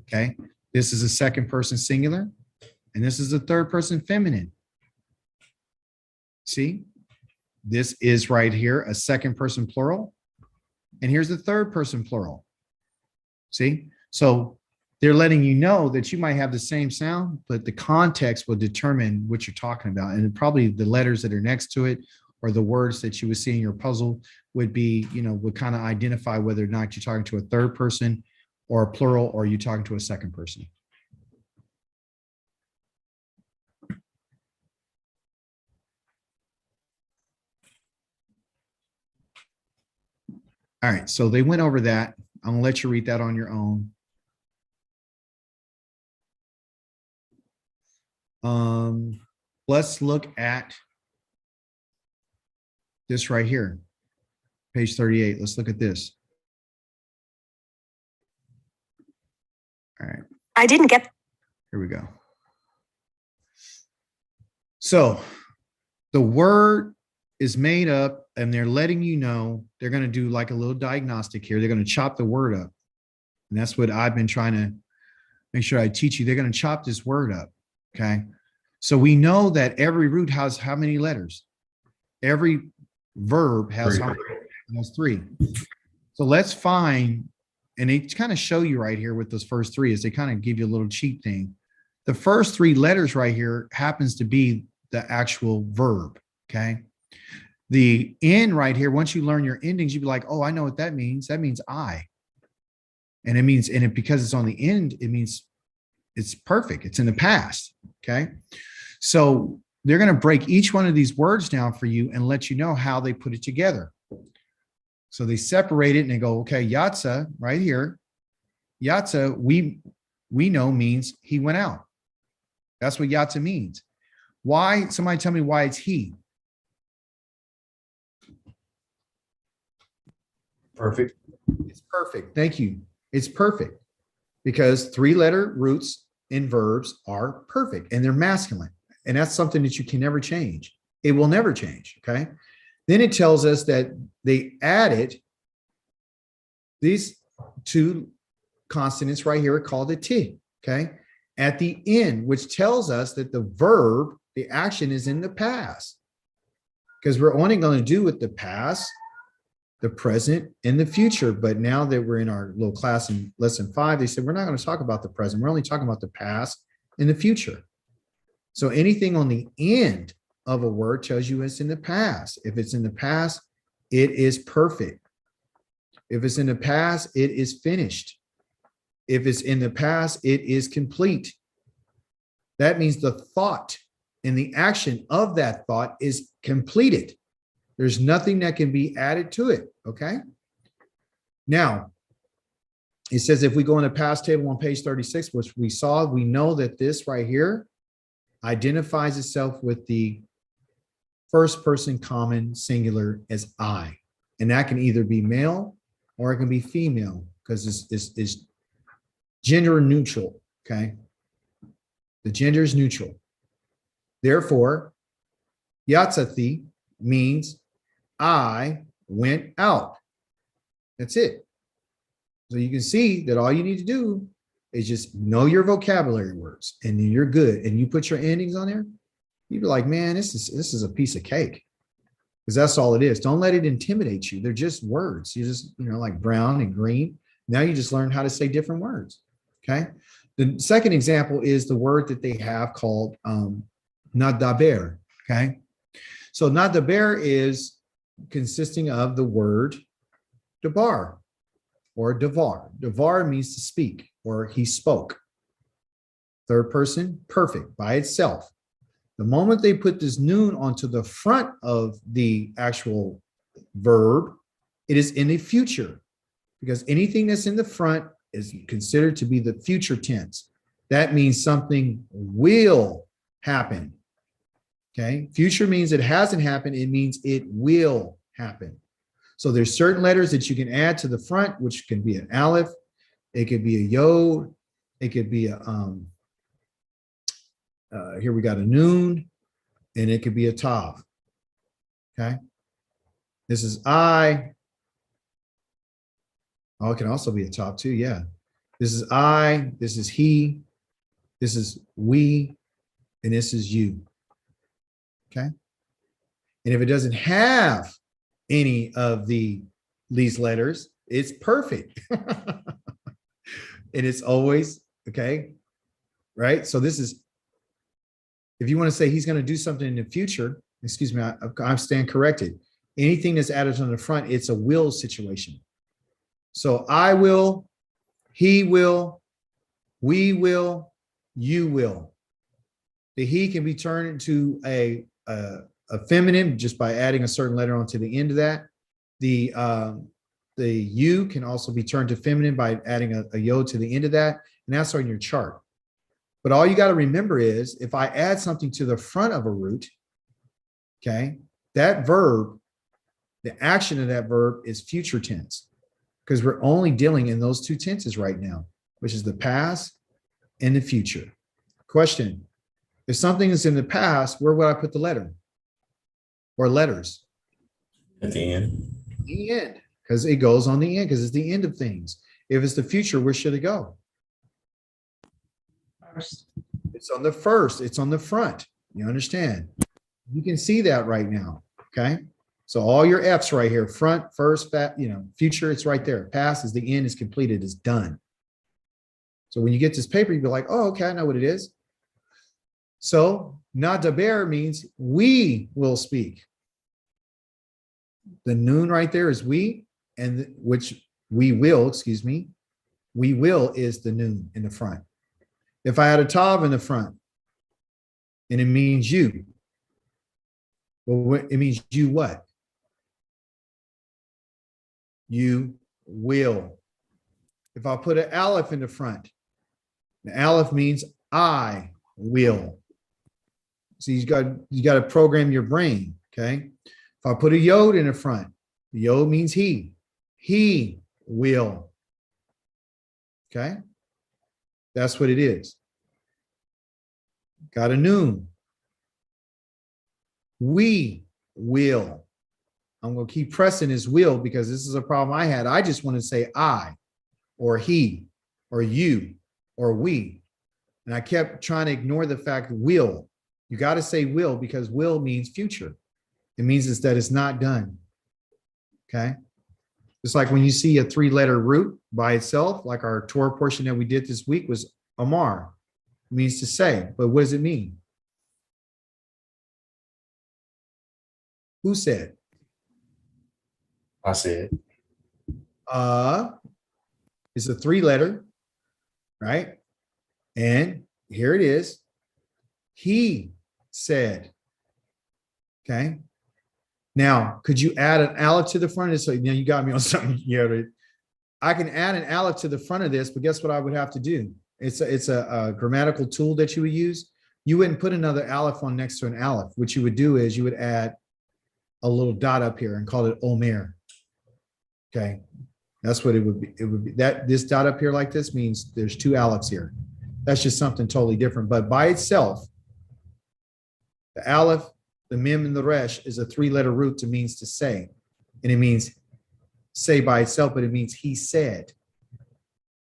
Okay. This is a second person singular, and this is a third person feminine. See, this is right here a second person plural, and here's the third person plural. See, so they're letting you know that you might have the same sound, but the context will determine what you're talking about, and probably the letters that are next to it or the words that you would see in your puzzle would be, would kind of identify whether or not you're talking to a third person or a plural, or you're talking to a second person. All right, so they went over that. I'm gonna let you read that on your own. Let's look at this right here, page 38. Let's look at this. All right. I didn't get. Here we go. So the word is made up, and they're letting you know they're going to do like a little diagnostic here. They're going to chop the word up. And that's what I've been trying to make sure I teach you. They're going to chop this word up. Okay. So we know that every root has how many letters? Every verb has how many? It has 3. So let's find, and they kind of show you right here with those first 3 is they kind of give you a little cheat thing. The first 3 letters right here happens to be the actual verb. Okay. The end right here, once you learn your endings, you'd be like, oh, I know what that means. That means I. And it means, and because it's on the end, it means it's perfect. It's in the past. Okay. So they're going to break each one of these words down for you and let you know how they put it together. So they separate it and they go, okay, Yatsa right here. Yatsa, we know means he went out. That's what Yatsa means. Why? Somebody tell me why it's he. Perfect. It's perfect. Thank you. It's perfect because 3-letter roots in verbs are perfect and they're masculine. And that's something that you can never change. It will never change. Okay. Then it tells us that they added these 2 consonants right here called a T. Okay. At the end, which tells us that the verb, the action is in the past, because we're only going to do with the past, the present, and the future. But now that we're in our little class in lesson 5, they said, we're not going to talk about the present. We're only talking about the past and the future. So anything on the end of a word tells you it's in the past. If it's in the past, it is perfect. If it's in the past, it is finished. If it's in the past, it is complete. That means the thought and the action of that thought is completed. There's nothing that can be added to it. Okay. Now, it says if we go in the past table on page 36, which we saw, we know that this right here identifies itself with the first person common singular as I. And that can either be male or it can be female because it's gender neutral. Okay. The gender is neutral. Therefore, Yatsathi means I went out. That's it. So you can see that all you need to do is just know your vocabulary words and then you're good. And you put your endings on there, you'd be like, man, this is a piece of cake. Because that's all it is. Don't let it intimidate you. They're just words. You just, like brown and green. Now you just learn how to say different words. Okay. The second example is the word that they have called nadaber. Okay. So nadaber is consisting of the word debar or devar. Devar means to speak or he spoke. Third person, perfect by itself. The moment they put this noon onto the front of the actual verb, it is in the future because anything that's in the front is considered to be the future tense. That means something will happen. Okay. Future means it hasn't happened. It means it will happen. So there's certain letters that you can add to the front, which can be an aleph. It could be a yod. It could be a, here we got a noon, and it could be a tav. Okay. This is I. Oh, it can also be a tav too. Yeah. This is I. This is he. This is we. And this is you. Okay. And if it doesn't have any of these letters, it's perfect. And it's always, okay. Right. So this is, if you want to say he's going to do something in the future, excuse me, I'm stand corrected. Anything that's added on the front, it's a will situation. So I will, he will, we will, you will. The he can be turned into a feminine just by adding a certain letter onto the end of that. The you can also be turned to feminine by adding a yod to the end of that. And that's on your chart. But all you got to remember is if I add something to the front of a root, okay, that verb, the action of that verb is future tense because we're only dealing in those two tenses right now, which is the past and the future. Question, if something is in the past, where would I put the letter or letters? At the end. The end, because it goes on the end because it's the end of things. If it's the future, where should it go? First. It's on the first. It's on the front. You understand? You can see that right now. Okay. So all your F's right here, front, first, future, it's right there. Past is the end, is completed, is done. So when you get this paper, you'll be like, oh, okay, I know what it is. So nadaber means we will speak. The noon right there is we, and which we will, excuse me, we will is the noon in the front. If I had a tav in the front, and it means you, well, it means you what? You will. If I put an aleph in the front, the aleph means I will. So you got to program your brain, okay? If I put a yod in the front, the yod means he will. Okay? That's what it is. Got a noon. We will. I'm going to keep pressing this will because this is a problem I had. I just want to say I or he or you or we. And I kept trying to ignore the fact will. You got to say will because will means future. It means is that it's not done. Okay. It's like when you see a 3-letter root by itself, like our Torah portion that we did this week was Amar. It means to say, but what does it mean? Who said? I said. It's a 3-letter, right? And here it is. He said. Okay. Now, could you add an aleph to the front of this? So now you got me on something. Yeah, I can add an aleph to the front of this, but guess what I would have to do? It's a grammatical tool that you would use. You wouldn't put another aleph on next to an aleph. What you would do is you would add a little dot up here and call it Omer. Okay, that's what it would be. It would be that this dot up here like this means there's 2 alephs here. That's just something totally different. But by itself, the aleph, the mem, and the resh is a 3-letter root that means to say. And it means say by itself, but it means he said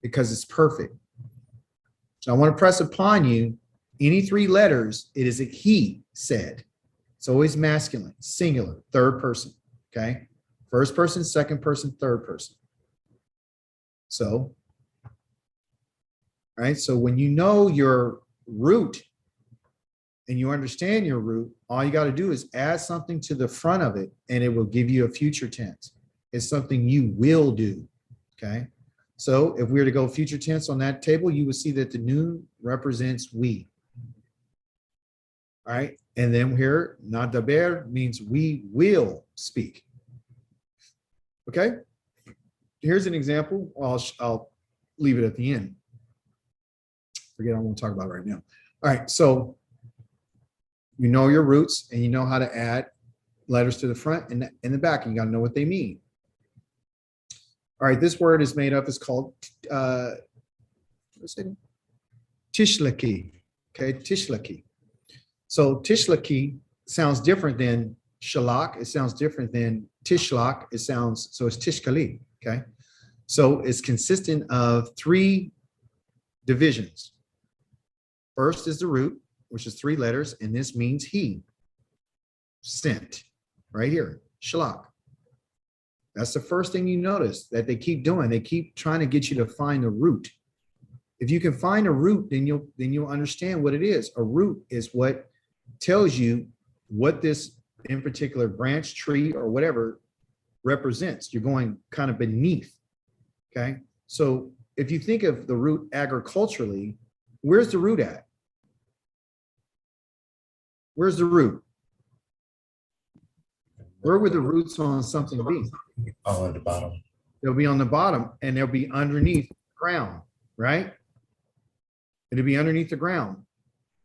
because it's perfect. So I want to press upon you, any 3 letters, it is a he said. It's always masculine, singular, third person, okay? First person, second person, third person. So right? So when you know your root and you understand your root, all you got to do is add something to the front of it and it will give you a future tense. It's something you will do, okay? So if we were to go future tense on that table, you would see that the noon represents we. All right, and then here, nadaber means we will speak. Okay, here's an example. Well, I'll leave it at the end. Forget I won't talk about it right now. All right, so you know your roots and you know how to add letters to the front and in the back, and you got to know what they mean. All right, this word is made up. It's called tishlaki. Okay, tishlaki. So tishlaki sounds different than shalak. It sounds different than tishlak. It's tishkali. Okay, so it's consistent of 3 divisions. First is the root, which is 3 letters, and this means he sent right here, shalak. That's the first thing you notice that they keep doing. They keep trying to get you to find the root. If you can find a root, then you'll understand what it is. A root is what tells you what this in particular branch, tree, or whatever represents. You're going kind of beneath. Okay. So if you think of the root agriculturally, where's the root at? Where's the root? Where would the roots on something be? Oh, at the bottom. They'll be on the bottom and they'll be underneath the ground, right? It'll be underneath the ground.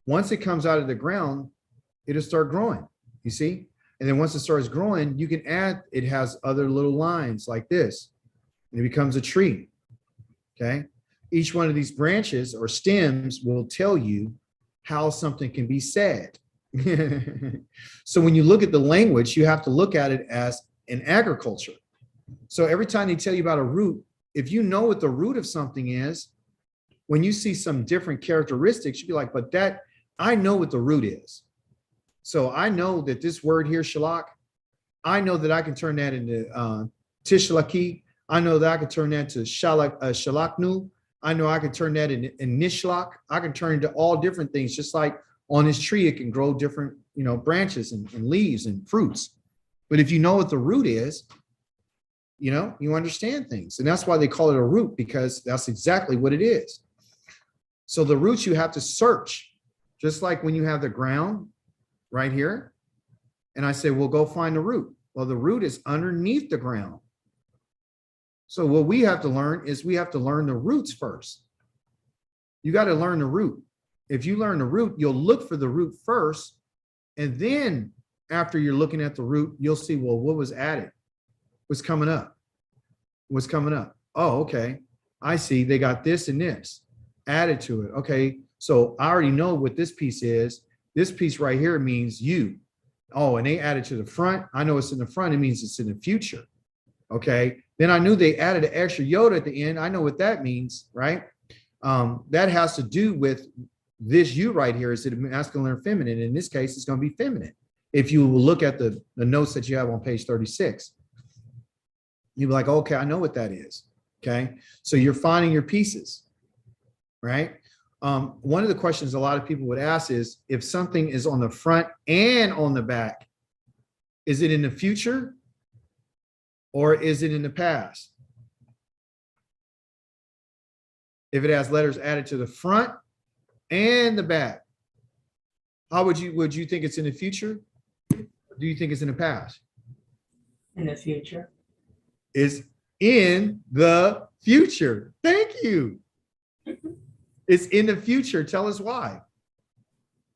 Once it comes out of the ground, it'll start growing, you see? And then once it starts growing, you can add, it has other little lines like this, and it becomes a tree, okay? Each one of these branches or stems will tell you how something can be said. So when you look at the language, you have to look at it as an agriculture. So every time they tell you about a root, if you know what the root of something is, when you see some different characteristics, you'd be like, but that, I know what the root is. So I know that this word here, shalak, I know that I can turn that into tishlaki. I know that I can turn that to shalaknu. I know I can turn that in nishlak. I can turn into all different things, just like on this tree, it can grow different, branches and leaves and fruits. But if you know what the root is, you understand things. And that's why they call it a root, because that's exactly what it is. So the roots you have to search, just like when you have the ground right here. And I say, well, go find the root. Well, the root is underneath the ground. So what we have to learn is we have to learn the roots first. You got to learn the root. If you learn the root, you'll look for the root first. And then after you're looking at the root, you'll see, well, what was added? What's coming up? What's coming up? Oh, okay. I see. They got this and this added to it. Okay. So I already know what this piece is. This piece right here means you. Oh, and they added to the front. I know it's in the front. It means it's in the future. Okay. Then I knew they added an extra Yoda at the end. I know what that means, right? That has to do with this you right here. Is it masculine or feminine? In this case, it's going to be feminine. If you look at the notes that you have on page 36, you'll be like, okay, I know what that is. Okay. So you're finding your pieces, right? One of the questions a lot of people would ask is, if something is on the front and on the back, is it in the future or is it in the past? If it has letters added to the front and the back, how would you think it's in the future? Do you think it's in the past? In the future. Is in the future. Thank you. It's in the future. Tell us why.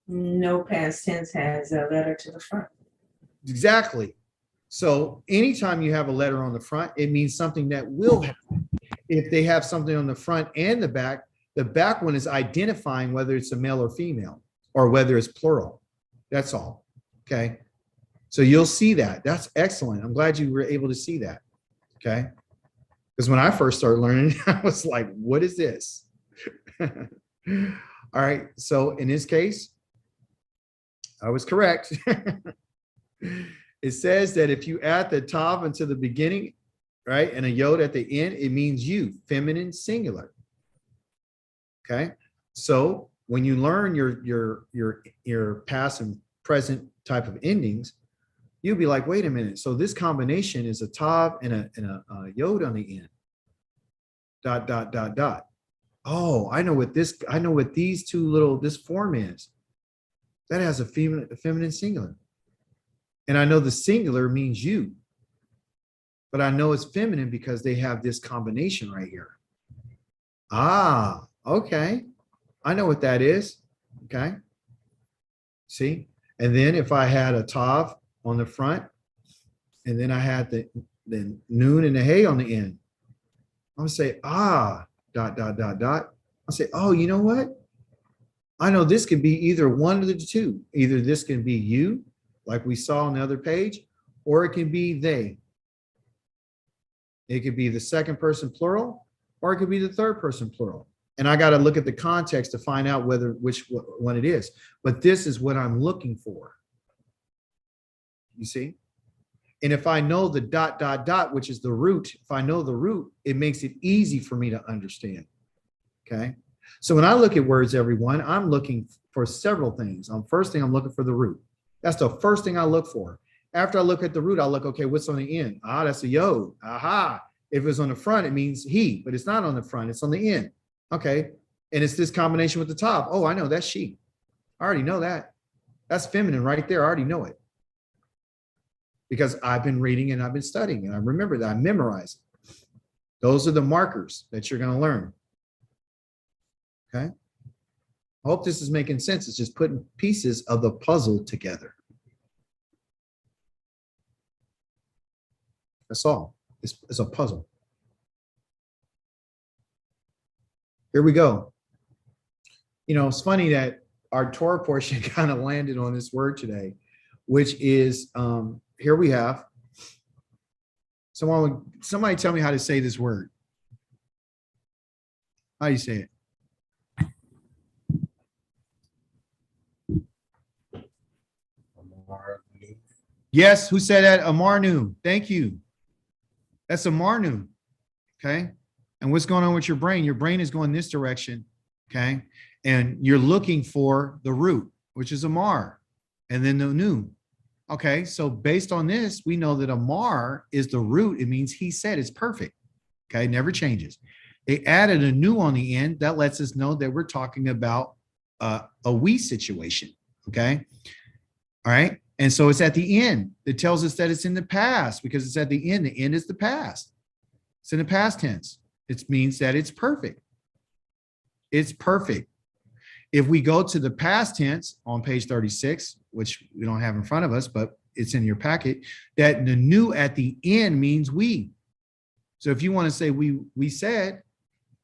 No past tense has a letter to the front. Exactly. So anytime you have a letter on the front, it means something that will happen. If they have something on the front and the back one is identifying whether it's a male or female or whether it's plural. That's all. Okay. So you'll see that. That's excellent. I'm glad you were able to see that. Okay. Because when I first started learning, I was like, what is this? All right. So in this case, I was correct. It says that if you add the tav into the beginning, right, and a yod at the end, it means you, feminine singular. Okay. So when you learn your past and present type of endings, you'll be like, wait a minute. So this combination is a tav and a yod on the end. Dot, dot, dot, dot. Oh, I know what these two this form is. That has a feminine singular. And I know the singular means you. But I know it's feminine because they have this combination right here. Ah, okay. I know what that is. Okay. See? And then if I had a tav on the front, and then I had the noon and the hay on the end, I'm gonna say, dot, dot, dot, dot. I'll say, oh, you know what? I know this could be either one of the two. Either this can be you, like we saw on the other page, or it can be they. It could be the second person plural, or it could be the third person plural. And I got to look at the context to find out which one it is. But this is what I'm looking for. You see? And if I know the dot, dot, dot, which is the root, if I know the root, it makes it easy for me to understand. Okay. So when I look at words, everyone, I'm looking for several things. First thing, I'm looking for the root. That's the first thing I look for. After I look at the root, I look, okay, what's on the end? That's a yod. Aha. If it's on the front, it means he, but it's not on the front, it's on the end. Okay. And it's this combination with the top. Oh, I know that's she. I already know that. That's feminine right there. I already know it. Because I've been reading and I've been studying and I remember that. I memorize it. Those are the markers that you're going to learn. Okay. I hope this is making sense. It's just putting pieces of the puzzle together. That's all. It's a puzzle. Here we go. You know, it's funny that our Torah portion kind of landed on this word today, which is, here we have, somebody tell me how to say this word. How do you say it? Yes, who said that? Amarnu. Thank you. That's Amarnu. Okay. And what's going on with your brain? Your brain is going this direction. Okay. And you're looking for the root, which is Amar, and then the nu. Okay. So based on this, we know that Amar is the root. It means he said. It's perfect. Okay. Never changes. They added a nu on the end. That lets us know that we're talking about a we situation. Okay. All right. And so it's at the end that tells us that it's in the past because it's at the end. The end is the past. It's in the past tense. It means that it's perfect. It's perfect. If we go to the past tense on page 36, which we don't have in front of us, but it's in your packet, that the new at the end means we. So if you want to say we said,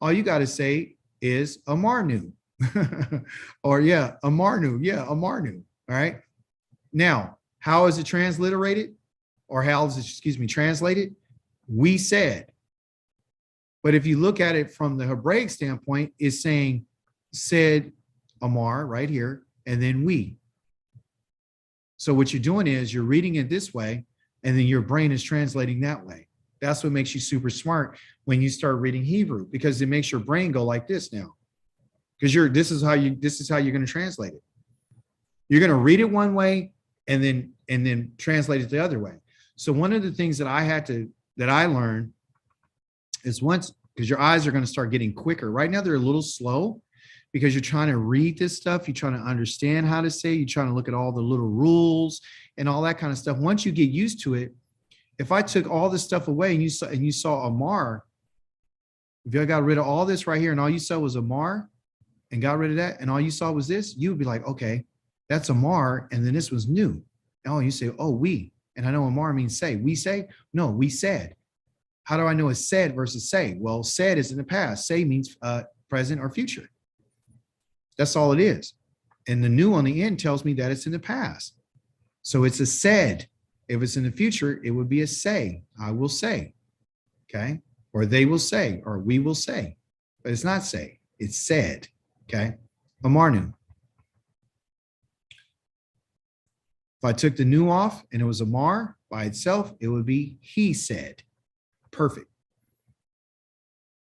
all you got to say is Amarnu. Or Amarnu. Yeah, Amarnu. All right. Now, how is it transliterated? Or how is it, translated? We said. But if you look at it from the Hebraic standpoint, it's saying said Amar right here, and then we. So what you're doing is you're reading it this way, and then your brain is translating that way. That's what makes you super smart when you start reading Hebrew, because it makes your brain go like this now. Because this is how you're going to translate it. You're going to read it one way and then translate it the other way. So one of the things that I learned is because your eyes are going to start getting quicker. Right now they're a little slow because you're trying to read this stuff. You're trying to understand how to say, you're trying to look at all the little rules and all that kind of stuff. Once you get used to it, if I took all this stuff away and you saw Amar, if you got rid of all this right here and all you saw was Amar and got rid of that and all you saw was this, you would be like, okay, that's Amar, and then this was new. Oh, you say, oh, we. And I know Amar means say. We say? No, we said. How do I know it's said versus say? Well, said is in the past. Say means present or future. That's all it is. And the new on the end tells me that it's in the past. So it's a said. If it's in the future, it would be a say. I will say. Okay? Or they will say, or we will say. But it's not say. It's said. Okay? Amarnu. If I took the new off and it was Amar by itself, it would be he said. Perfect.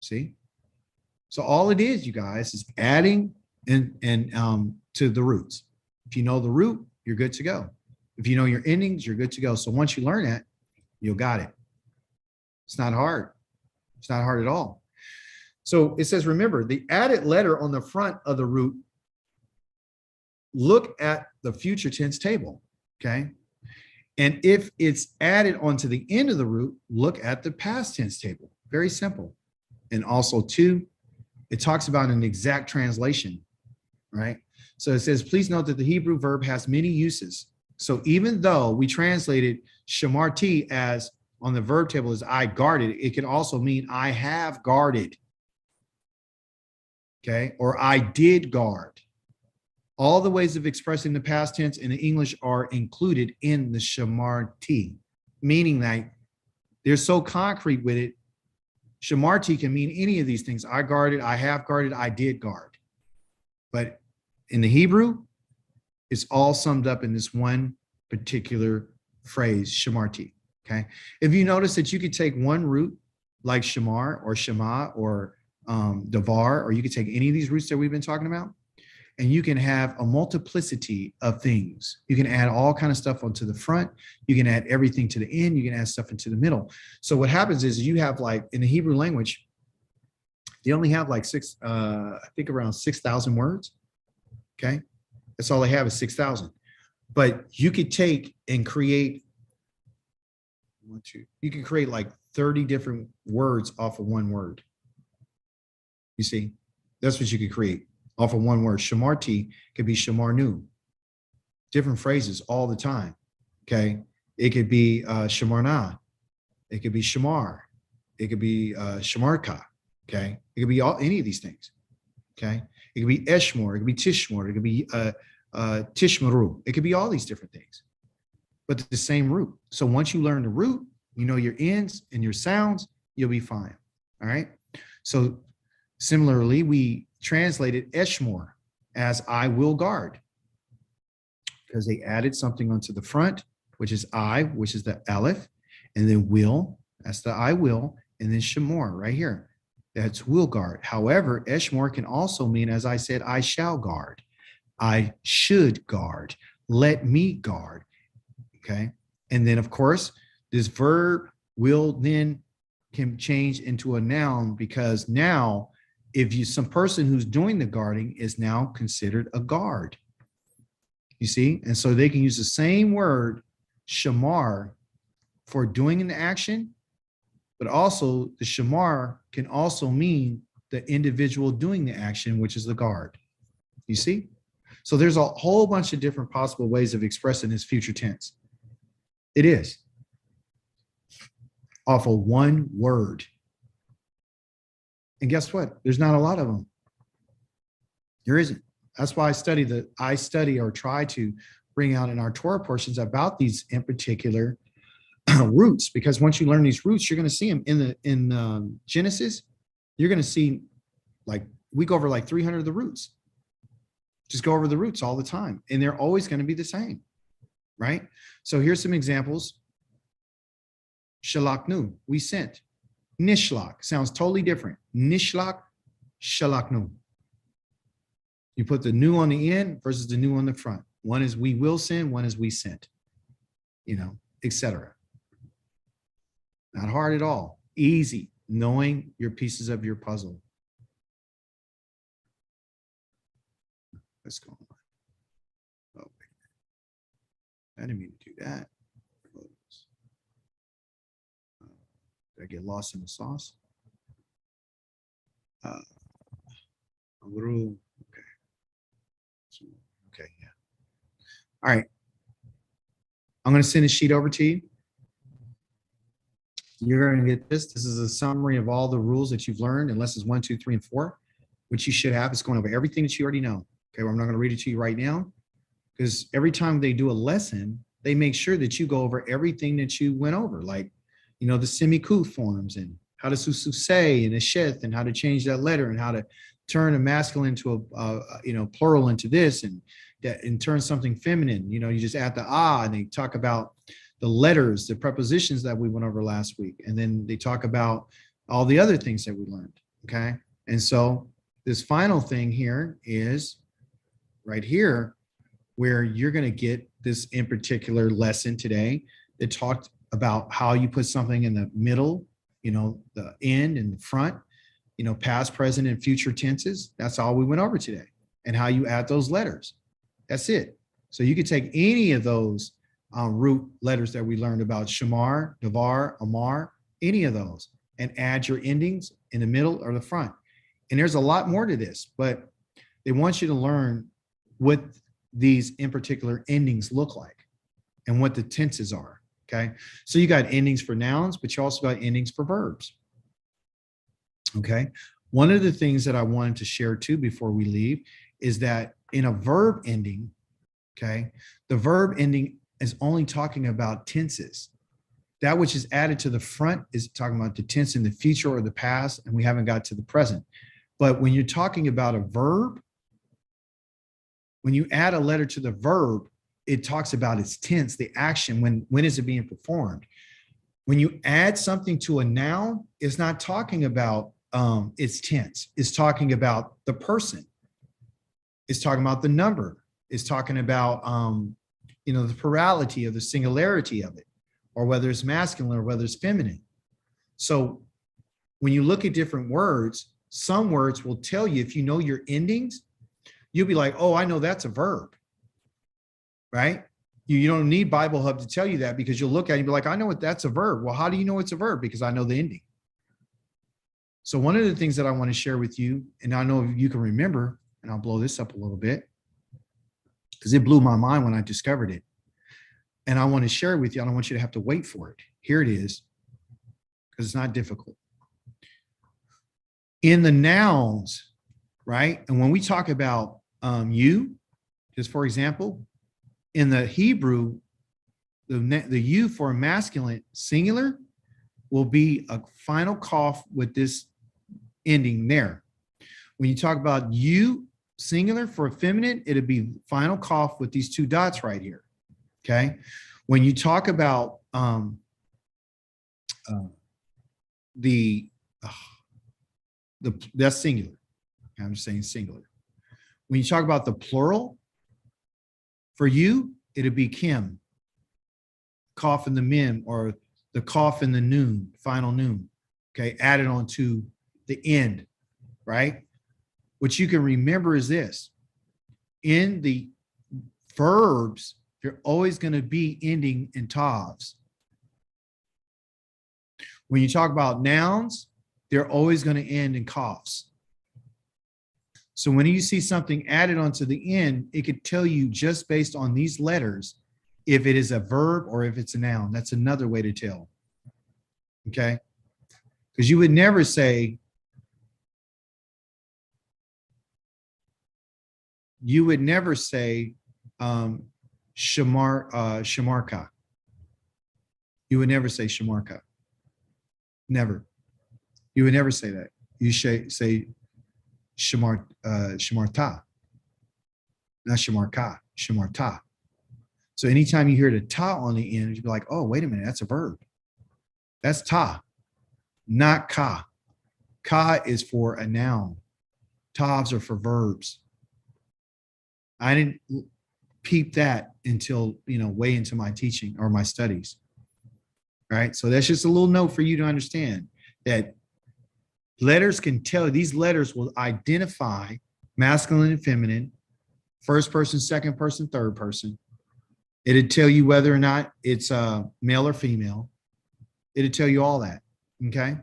See? So all it is, you guys, is adding and to the roots. If you know the root, you're good to go. If you know your endings, you're good to go. So once you learn that, you got it. It's not hard. It's not hard at all. So it says, remember, the added letter on the front of the root, look at the future tense table, okay? And if it's added onto the end of the root, look at the past tense table. Very simple. And also, two, it talks about an exact translation, right? So it says, please note that the Hebrew verb has many uses. So even though we translated shamarti as on the verb table as I guarded, it can also mean I have guarded, okay? Or I did guard. All the ways of expressing the past tense in the English are included in the shamarti, meaning that they're so concrete with it. Shamarti can mean any of these things. I guarded, I have guarded, I did guard. But in the Hebrew, it's all summed up in this one particular phrase, shamarti, okay? If you notice that you could take one root like shamar or shema or davar, or you could take any of these roots that we've been talking about, and you can have a multiplicity of things. You can add all kind of stuff onto the front. You can add everything to the end. You can add stuff into the middle. So what happens is you have, like, in the Hebrew language, they only have like I think around 6,000 words. Okay. That's all they have is 6,000. But you could take and create, you can create like 30 different words off of one word. You see, that's what you could create off of one word. Shamarti could be shamarnu. Different phrases all the time. Okay. It could be shamarna. It could be shamar. It could be shamarka. Okay. It could be any of these things. Okay. It could be eshmor. It could be tishmor. It could be tishmaru. It could be all these different things, but the same root. So once you learn the root, you know your ends and your sounds, you'll be fine. All right. So similarly, we translated eshmor as I will guard because they added something onto the front, which is I, which is the aleph, and then will, that's the I will, and then shamor right here. That's will guard. However, eshmor can also mean, as I said, I shall guard. I should guard. Let me guard. Okay. And then, of course, this verb will then can change into a noun, because now if you, some person who's doing the guarding is now considered a guard. You see? And so they can use the same word, shamar, for doing an action, but also the shamar can also mean the individual doing the action, which is the guard. You see? So there's a whole bunch of different possible ways of expressing this future tense. It is off of one word. And guess what? There's not a lot of them. There isn't. That's why I study or try to bring out in our Torah portions about these in particular roots, because once you learn these roots, you're going to see them in Genesis. You're going to see, like, we go over like 300 of the roots. Just go over the roots all the time, and they're always going to be the same, right? So here's some examples. Shalaknu, we sent. Nishlak sounds totally different. Nishlak, shalaknu. You put the new on the end versus the new on the front. One is we will send, one is we sent, etc. Not hard at all. Easy, knowing your pieces of your puzzle. Let's go on. Oh, I didn't mean to do that. Did I get lost in the sauce? A little, okay. Okay, yeah. All right. I'm going to send a sheet over to you. You're going to get this. This is a summary of all the rules that you've learned in lessons 1, 2, 3, and 4, which you should have. It's going over everything that you already know. Okay, well, I'm not going to read it to you right now, because every time they do a lesson, they make sure that you go over everything that you went over, like, the semiku forms and how to say and a sheth and how to change that letter and how to turn a masculine into a plural into this and turn something feminine. You just add the and they talk about the letters, the prepositions that we went over last week, and then they talk about all the other things that we learned. Okay, And so this final thing here is right here, where you're going to get this in particular lesson today that talked about how you put something in the middle, the end and the front, past, present, and future tenses. That's all we went over today, and how you add those letters. That's it. So you could take any of those root letters that we learned about, shamar, davar, amar, any of those, and add your endings in the middle or the front. And there's a lot more to this, but they want you to learn what these in particular endings look like and what the tenses are. Okay. So you got endings for nouns, but you also got endings for verbs. Okay. One of the things that I wanted to share too before we leave is that in a verb ending, okay, the verb ending is only talking about tenses. That which is added to the front is talking about the tense in the future or the past, and we haven't got to the present. But when you're talking about a verb, when you add a letter to the verb, it talks about its tense, the action, when is it being performed. When you add something to a noun, it's not talking about its tense. It's talking about the person. It's talking about the number. It's talking about the plurality or the singularity of it, or whether it's masculine or whether it's feminine. So when you look at different words, some words will tell you, if you know your endings, you'll be like, oh, I know that's a verb, right? You don't need Bible Hub to tell you that, because you'll look at it and be like, I know what that's a verb. Well, how do you know it's a verb? Because I know the ending. So one of the things that I want to share with you, and I know you can remember, and I'll blow this up a little bit, because it blew my mind when I discovered it. And I want to share it with you. I don't want you to have to wait for it. Here it is, because it's not difficult. In the nouns, right? And when we talk about you, just for example, in the Hebrew, the you for masculine singular will be a final cough with this ending there. When you talk about you singular for feminine, it'll be final cough with these two dots right here. Okay. When you talk about that's singular. I'm just saying singular. When you talk about the plural, for you, it'll be Kim, cough in the mem, or the cough in the noon, final noon. Okay, added on to the end, right? What you can remember is this: in the verbs, you're always going to be ending in tavs. When you talk about nouns, they're always going to end in coughs. So when you see something added onto the end, it could tell you just based on these letters if it is a verb or if it's a noun. That's another way to tell. Okay? Because you would never say, shamarka. You would never say shamarka. Never. You would never say that. You say shamarta, not shamarka, shamarta. So anytime you hear the ta on the end, you'd be like, oh, wait a minute, that's a verb. That's ta, not ka. Ka is for a noun. Tavs are for verbs. I didn't peep that until, way into my teaching or my studies. Right? So that's just a little note for you to understand that letters can tell, these letters will identify masculine and feminine, first person, second person, third person. It'll tell you whether or not it's male or female. It'll tell you all that. Okay.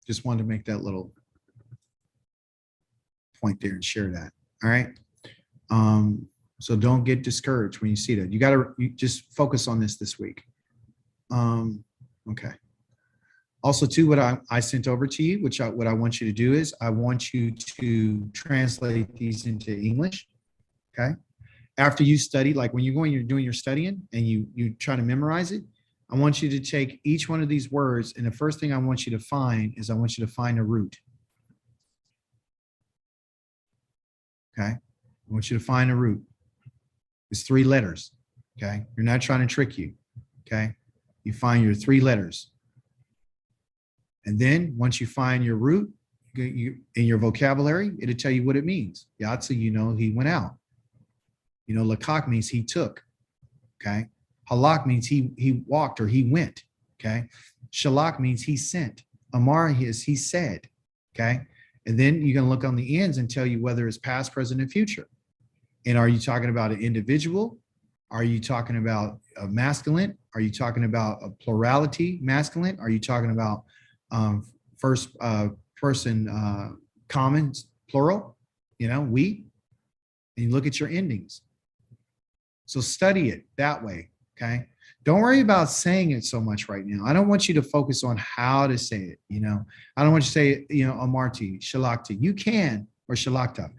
Just wanted to make that little point there and share that. All right. So don't get discouraged when you see that. You just focus on this week. Okay. Also, too, what I sent over to you, what I want you to do is I want you to translate these into English. Okay. After you study, like when you're doing your studying and you try to memorize it, I want you to take each one of these words, and the first thing I want you to find is I want you to find a root. Okay. I want you to find a root. It's 3 letters. Okay. You're not trying to trick you. Okay. You find your 3 letters. And then once you find your root in your vocabulary, it'll tell you what it means. Yatsa, you know, he went out. You know, lakak means he took. Okay. Halak means he walked or he went. Okay. Shalak means he sent. Amar is he said. Okay. And then you're going to look on the ends and tell you whether it's past, present, and future. And are you talking about an individual? Are you talking about a masculine? Are you talking about a plurality masculine? Are you talking about first person common plural? You know, we. And you look at your endings. So study it that way. Okay. Don't worry about saying it so much right now. I don't want you to focus on how to say it. You know, I don't want you to say, you know, amarti, shalakti. You can, or shalakta.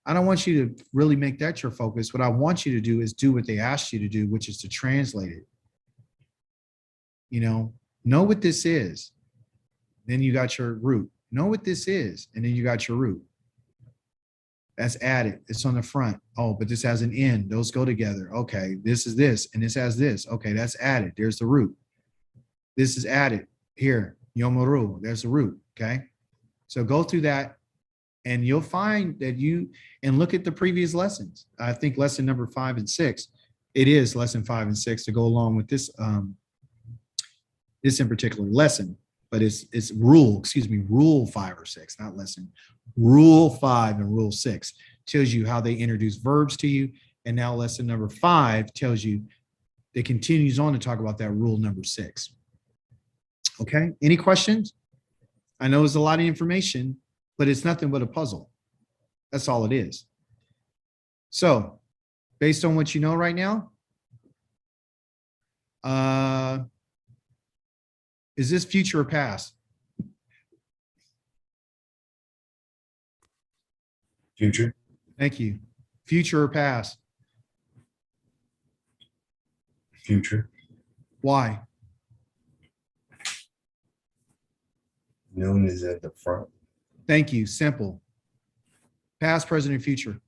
I don't want you to really make that your focus. What I want you to do is do what they asked you to do, which is to translate it. You know what this is. Then you got your root. Know what this is. And then you got your root. That's added. It's on the front. Oh, but this has an end. Those go together. Okay, this is this, and this has this. Okay, that's added. There's the root. This is added here. Yomaru. There's the root. Okay, so go through that, and you'll find that and look at the previous lessons. I think lesson number 5 and 6. It is lesson 5 and 6 to go along with this. This in particular lesson, but it's rule. Excuse me, rule 5 or 6, not lesson. Rule 5 and rule 6 tells you how they introduce verbs to you. And now lesson number 5 tells you, it continues on to talk about that rule number 6. Okay, any questions? I know it's a lot of information, but it's nothing but a puzzle. That's all it is. So based on what you know right now, is this future or past? Future. Thank you. Future or past? Future. Why? Noon is at the front. Thank you. Simple. Past, present, and future.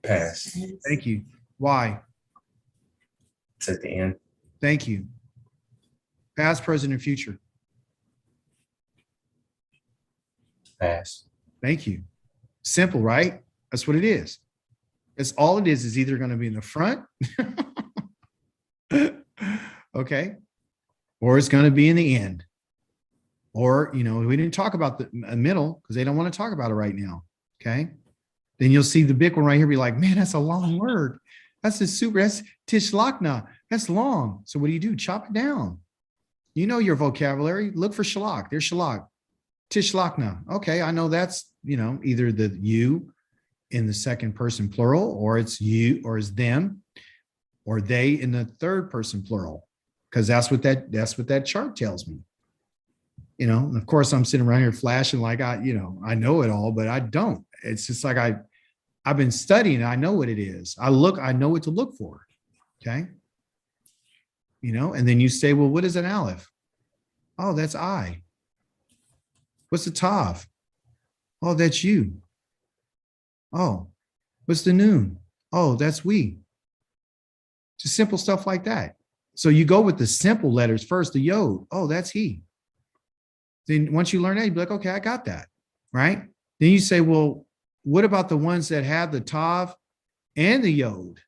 Past. Thank you. Why? It's at the end. Thank you. Past, present, and future. Past. Thank you. Simple, right? That's what it is. It's all it is either going to be in the front, okay, or it's going to be in the end. Or, you know, we didn't talk about the middle because they don't want to talk about it right now, okay? Then you'll see the big one right here be like, man, that's a long word. That's tishlakna. That's long. So what do? Chop it down. You know your vocabulary. Look for shalak. There's shalak. Tishlakna. Okay, I know that's, you know, either the you in the second person plural, or it's you, or it's them, or they in the third person plural, because that's what that chart tells me. You know, and of course I'm sitting around here flashing like I know it all, but I don't. It's just like I've been studying. I know what it is. I know what to look for. Okay. You know, and then you say, well, what is an aleph? Oh, that's I. What's the tav? Oh, that's you. Oh, what's the noon? Oh, that's we. Just simple stuff like that. So you go with the simple letters first, the yod. Oh, that's he. Then once you learn that, you'd be like, okay, I got that, right? Then you say, well, what about the ones that have the tav and the yod? ...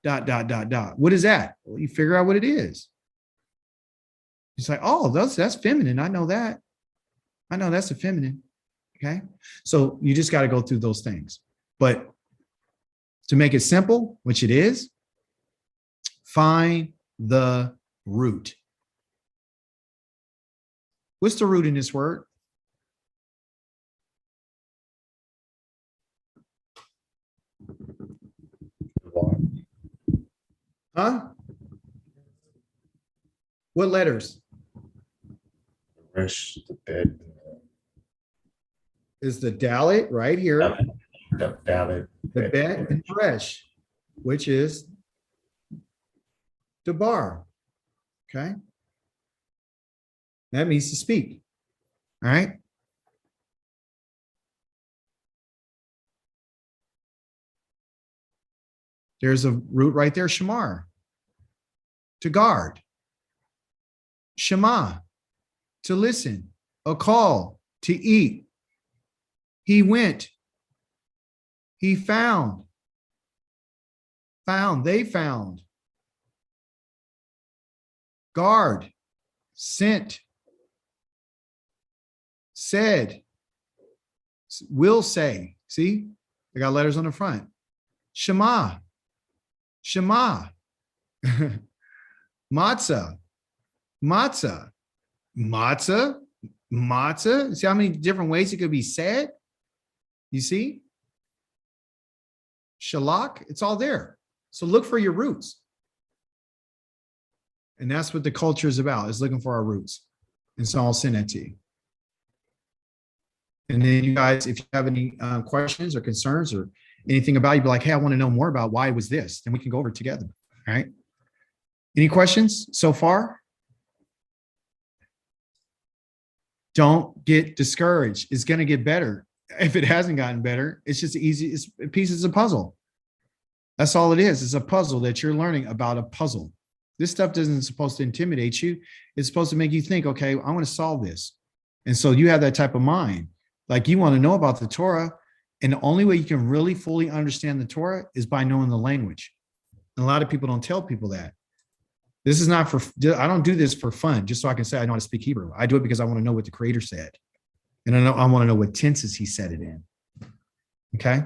What is that? Well, you figure out what it is. It's like, oh, that's feminine. I know that. I know that's a feminine. Okay. So you just got to go through those things. But to make it simple, which it is, find the root. What's the root in this word? Huh? What letters? The resh, the bed. Is the dalit right here, The ballot. the bet and resh, which is the bar. Okay. That means to speak. All right. There's a root right there, shamar, to guard. Shema, to listen. A call, to eat. He went. He found. Found, they found. Guard, sent. Said, will say. See, I got letters on the front. Shema, Shema. Matzah, matzah, matzah, matzah. See how many different ways it could be said? You see? Shalak, it's all there. So look for your roots. And that's what the culture is about, is looking for our roots. And so I'll send that to you. And then you guys, if you have any questions or concerns or anything about it, you'd be like, hey, I want to know more about why it was this. Then we can go over it together. All right. Any questions so far? Don't get discouraged. It's going to get better. If it hasn't gotten better, it's just easy. It's pieces of puzzle. That's all it is. It's a puzzle that you're learning about a puzzle. This stuff isn't supposed to intimidate you. It's supposed to make you think, okay, I want to solve this. And so you have that type of mind. Like you want to know about the Torah. And the only way you can really fully understand the Torah is by knowing the language. And a lot of people don't tell people that. This is not for, I don't do this for fun, just so I can say I know how to speak Hebrew. I do it because I want to know what the Creator said. And I want to know what tenses he said it in. Okay.